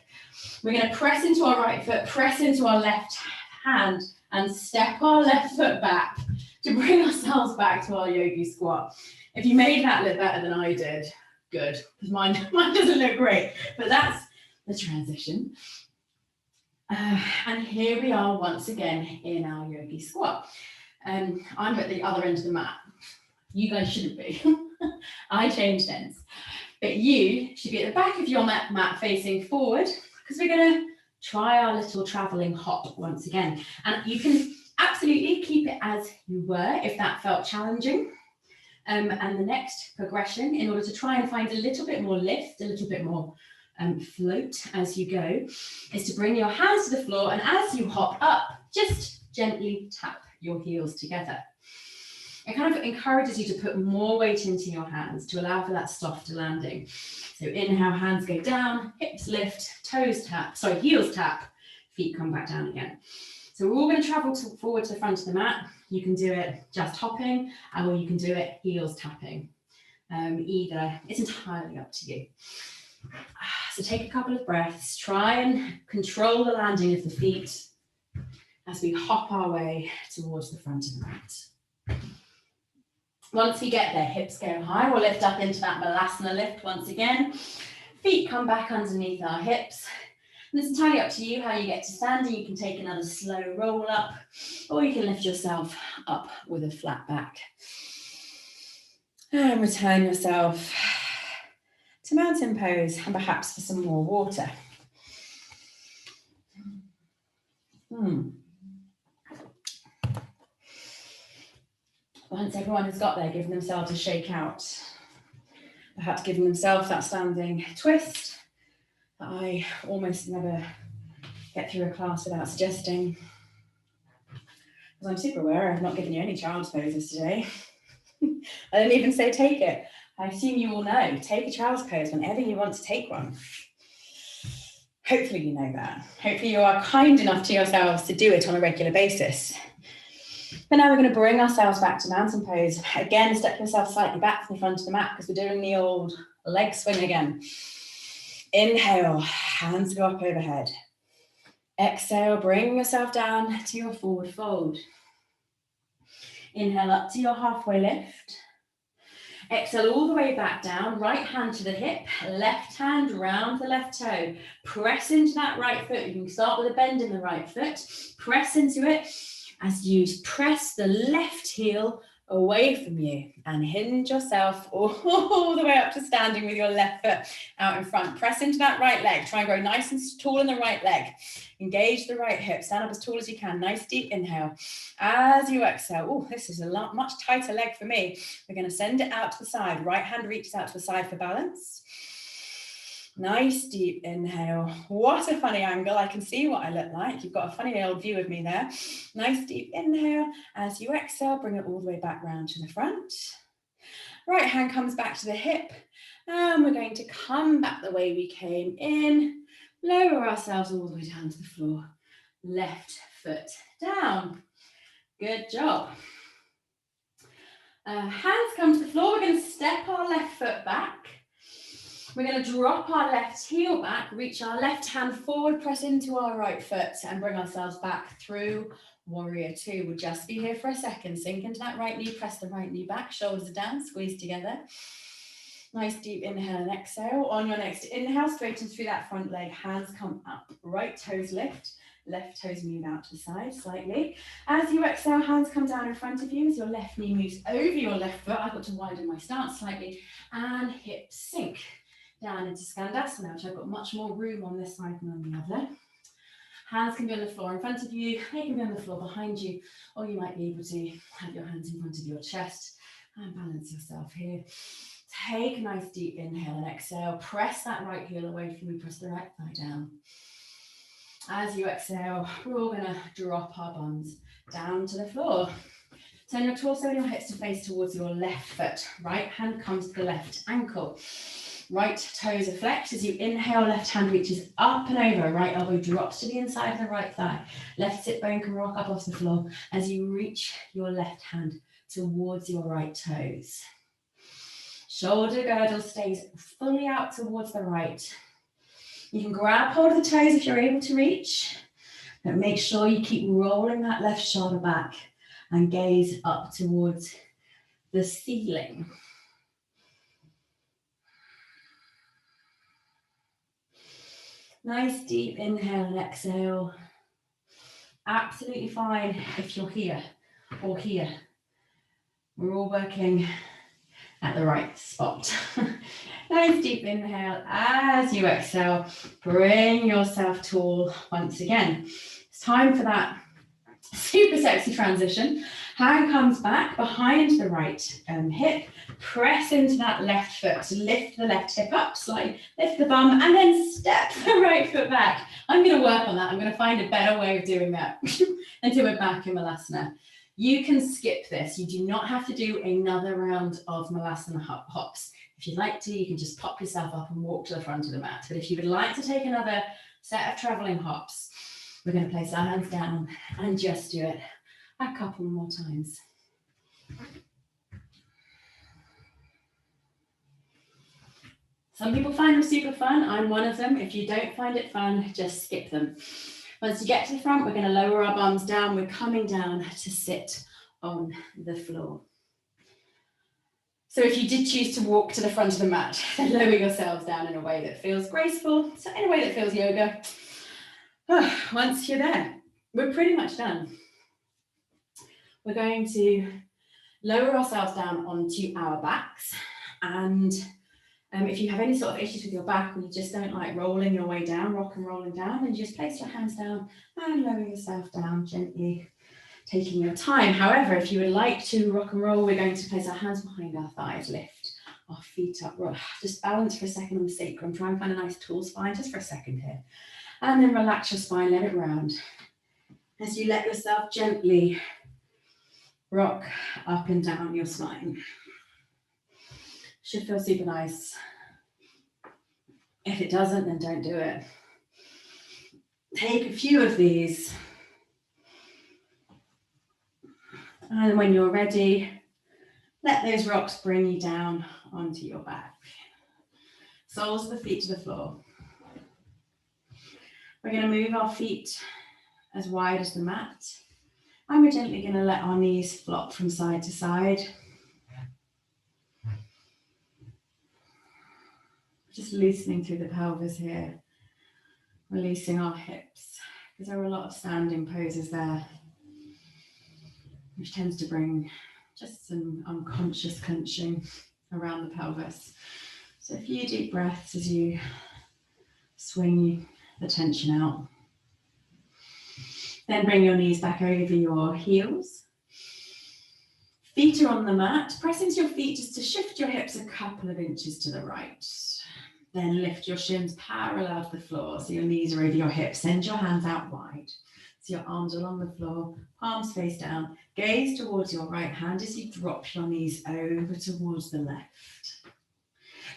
Speaker 1: We're going to press into our right foot, press into our left hand and step our left foot back to bring ourselves back to our yogi squat. If you made that look better than I did, good, because mine doesn't look great, but that's the transition. And here we are once again in our yogi squat. I'm at the other end of the mat. You guys shouldn't be. I changed ends. But you should be at the back of your mat facing forward, because we're going to try our little traveling hop once again. And you can absolutely keep it as you were if that felt challenging. And the next progression, in order to try and find a little bit more lift, a little bit more float as you go, is to bring your hands to the floor, and as you hop up, just gently tap your heels together. It kind of encourages you to put more weight into your hands to allow for that softer landing. So inhale, hands go down, hips lift, toes tap, heels tap, feet come back down again. So we're all going to travel forward to the front of the mat. You can do it just hopping, or you can do it heels tapping. Either, it's entirely up to you. So take a couple of breaths, try and control the landing of the feet as we hop our way towards the front of the mat. Once we get there, hips go high, we'll lift up into that Malasana lift once again. Feet come back underneath our hips. And it's entirely up to you how you get to standing. You can take another slow roll up, or you can lift yourself up with a flat back. And return yourself to mountain pose, and perhaps for some more water. Once everyone has got there, giving themselves a shake out. Perhaps giving themselves that standing twist that I almost never get through a class without suggesting. Because I'm super aware I've not given you any child's poses today. I didn't even say take it. I assume you all know, take a child's pose whenever you want to take one. Hopefully you know that. Hopefully you are kind enough to yourselves to do it on a regular basis. But now we're going to bring ourselves back to mountain pose. Again, step yourself slightly back from the front of the mat because we're doing the old leg swing again. Inhale, hands go up overhead. Exhale, bring yourself down to your forward fold. Inhale up to your halfway lift. Exhale all the way back down, right hand to the hip, left hand round the left toe. Press into that right foot. You can start with a bend in the right foot. Press into it as you press the left heel away from you, and hinge yourself all the way up to standing with your left foot out in front. Press into that right leg. Try and grow nice and tall in the right leg. Engage the right hip. Stand up as tall as you can. Nice deep inhale. As you exhale, oh, this is a much tighter leg for me. We're going to send it out to the side. Right hand reaches out to the side for balance. Nice deep inhale. What a funny angle. I can see what I look like. You've got a funny old view of me there. Nice deep inhale. As you exhale, bring it all the way back round to the front. Right hand comes back to the hip. And we're going to come back the way we came in. Lower ourselves all the way down to the floor. Left foot down. Good job. Hands come to the floor. We're going to step our left foot back. We're going to drop our left heel back, reach our left hand forward, press into our right foot and bring ourselves back through warrior two. We'll just be here for a second. Sink into that right knee, press the right knee back, shoulders are down, squeeze together. Nice deep inhale and exhale. On your next inhale, straighten through that front leg, hands come up, right toes lift, left toes move out to the side slightly. As you exhale, hands come down in front of you as your left knee moves over your left foot. I've got to widen my stance slightly and hips sink down into Skandasana, which I've got much more room on this side than on the other. Hands can be on the floor in front of you, they can be on the floor behind you, or you might be able to have your hands in front of your chest and balance yourself here. Take a nice deep inhale and exhale. Press that right heel away from you, press the right thigh down. As you exhale, we're all going to drop our bums down to the floor. Turn your torso and your hips to face towards your left foot. Right hand comes to the left ankle. Right toes are flexed. As you inhale, left hand reaches up and over. Right elbow drops to the inside of the right thigh. Left sit bone can rock up off the floor as you reach your left hand towards your right toes. Shoulder girdle stays fully out towards the right. You can grab hold of the toes if you're able to reach, but make sure you keep rolling that left shoulder back and gaze up towards the ceiling. Nice deep inhale and exhale. Absolutely fine if you're here or here. We're all working at the right spot. Nice deep inhale. As you exhale, bring yourself tall once again. It's time for that super sexy transition. Hand comes back behind the right hip. Press into that left foot. Lift the left hip up slightly. Lift the bum and then step the right foot back. I'm going to work on that. I'm going to find a better way of doing that until we're back in Malasana. You can skip this. You do not have to do another round of Malasana hops. If you'd like to, you can just pop yourself up and walk to the front of the mat. But if you would like to take another set of traveling hops, we're going to place our hands down and just do it a couple more times. Some people find them super fun. I'm one of them. If you don't find it fun, just skip them. Once you get to the front, we're going to lower our bums down. We're coming down to sit on the floor. So if you did choose to walk to the front of the mat, then lower yourselves down in a way that feels graceful, so in a way that feels yoga. Once you're there, we're pretty much done. We're going to lower ourselves down onto our backs, and if you have any sort of issues with your back or you just don't like rolling your way down, rock and rolling down, then just place your hands down and lower yourself down gently, taking your time. However, if you would like to rock and roll, we're going to place our hands behind our thighs, lift our feet up, roll. Just balance for a second on the sacrum. Try and find a nice tall spine just for a second here. And then relax your spine, let it round. As you let yourself gently rock up and down your spine. Should feel super nice. If it doesn't, then don't do it. Take a few of these. And when you're ready, let those rocks bring you down onto your back. Soles of the feet to the floor. We're going to move our feet as wide as the mat. And we're gently going to let our knees flop from side to side. Just loosening through the pelvis here. Releasing our hips. Because there are a lot of standing poses there, which tends to bring just some unconscious clenching around the pelvis. So a few deep breaths as you swing the tension out. Then bring your knees back over your heels. Feet are on the mat. Press into your feet just to shift your hips a couple of inches to the right. Then lift your shins parallel to the floor, so your knees are over your hips. Send your hands out wide. So your arms are along the floor, palms face down. Gaze towards your right hand as you drop your knees over towards the left.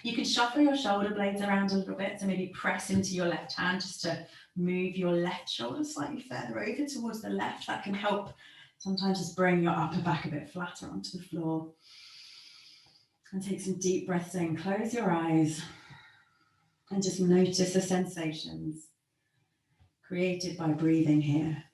Speaker 1: You can shuffle your shoulder blades around a little bit, so maybe press into your left hand just to move your left shoulder slightly further over towards the left. That can help sometimes just bring your upper back a bit flatter onto the floor. And take some deep breaths in. Close your eyes and just notice the sensations created by breathing here.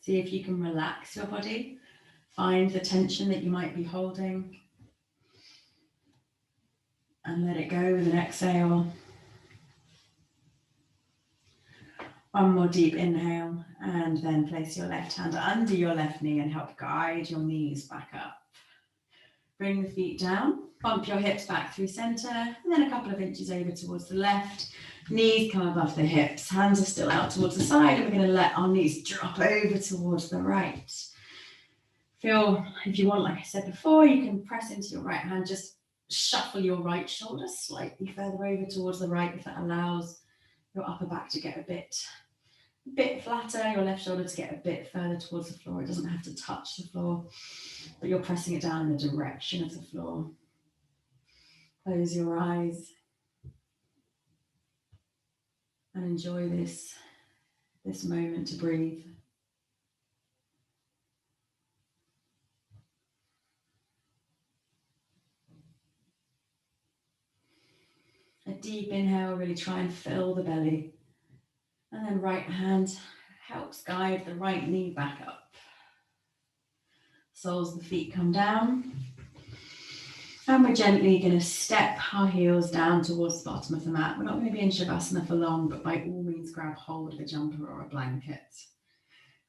Speaker 1: See if you can relax your body. Find the tension that you might be holding and let it go with an exhale. One more deep inhale, and then place your left hand under your left knee and help guide your knees back up. Bring the feet down, bump your hips back through center, and then a couple of inches over towards the left. Knees come above the hips, hands are still out towards the side, and we're going to let our knees drop over towards the right. Feel, if you want, like I said before, you can press into your right hand, just shuffle your right shoulder slightly further over towards the right if that allows your upper back to get a bit flatter, your left shoulder to get a bit further towards the floor. It doesn't have to touch the floor, but you're pressing it down in the direction of the floor. Close your eyes and enjoy this moment to breathe. A deep inhale, really try and fill the belly. And then right hand helps guide the right knee back up. Soles of the feet come down. And we're gently going to step our heels down towards the bottom of the mat. We're not going to be in Shavasana for long, but by all means grab hold of a jumper or a blanket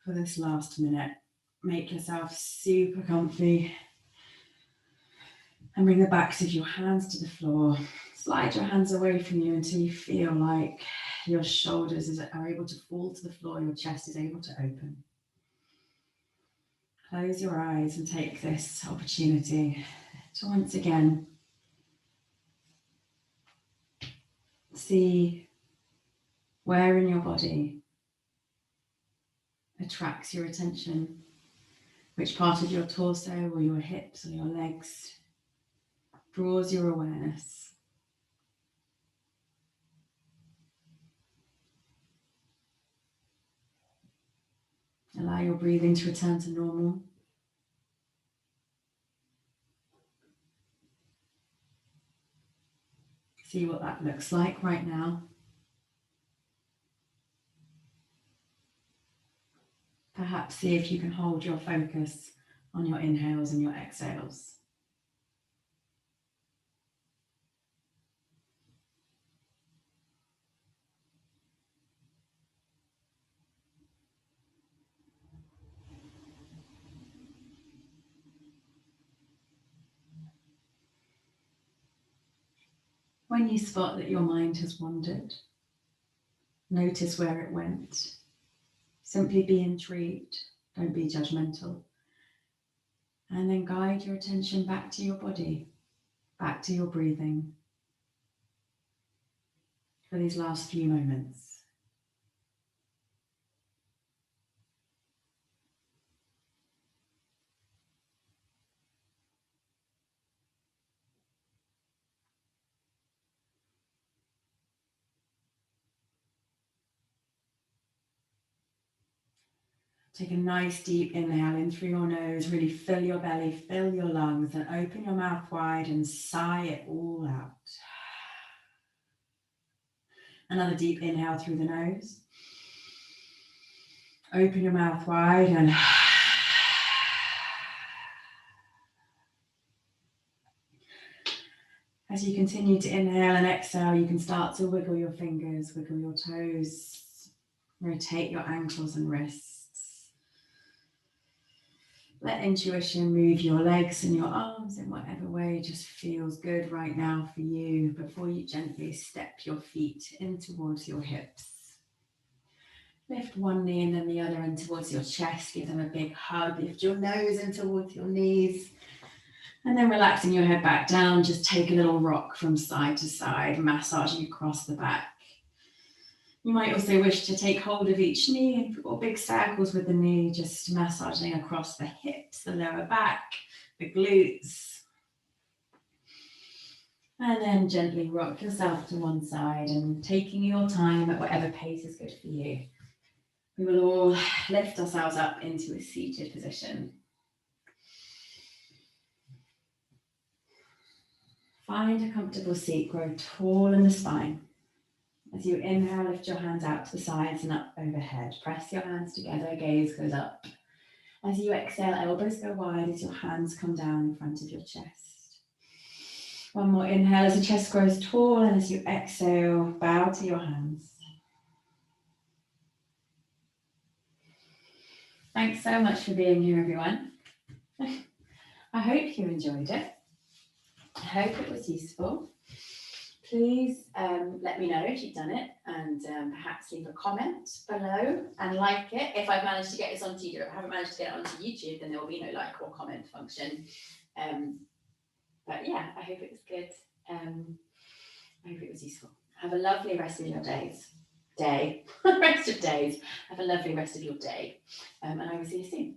Speaker 1: for this last minute. Make yourself super comfy. And bring the backs of your hands to the floor. Slide your hands away from you until you feel like your shoulders are able to fall to the floor, your chest is able to open. Close your eyes and take this opportunity to once again see where in your body attracts your attention, which part of your torso or your hips or your legs draws your awareness. Allow your breathing to return to normal. See what that looks like right now. Perhaps see if you can hold your focus on your inhales and your exhales. When you spot that your mind has wandered, notice where it went. Simply be intrigued, don't be judgmental. And then guide your attention back to your body, back to your breathing for these last few moments. Take a nice deep inhale in through your nose, really fill your belly, fill your lungs, and open your mouth wide and sigh it all out. Another deep inhale through the nose. Open your mouth wide and As you continue to inhale and exhale, you can start to wiggle your fingers, wiggle your toes, rotate your ankles and wrists. Let intuition move your legs and your arms in whatever way just feels good right now for you before you gently step your feet in towards your hips. Lift one knee and then the other in towards your chest. Give them a big hug. Lift your nose in towards your knees. And then relaxing your head back down, just take a little rock from side to side, massaging across the back. You might also wish to take hold of each knee and draw big circles with the knee, just massaging across the hips, the lower back, the glutes. And then gently rock yourself to one side and taking your time at whatever pace is good for you. We will all lift ourselves up into a seated position. Find a comfortable seat, grow tall in the spine. As you inhale, lift your hands out to the sides and up overhead. Press your hands together, gaze goes up. As you exhale, elbows go wide as your hands come down in front of your chest. One more inhale as the chest grows tall, and as you exhale, bow to your hands. Thanks so much for being here, everyone. I hope you enjoyed it. I hope it was useful. Please let me know if you've done it, and perhaps leave a comment below and like it. If I've managed to get this onto YouTube, if I haven't managed to get it onto YouTube, then there will be no like or comment function. But yeah, I hope it was good. I hope it was useful. Have a lovely rest of your rest of days. Have a lovely rest of your day. And I will see you soon.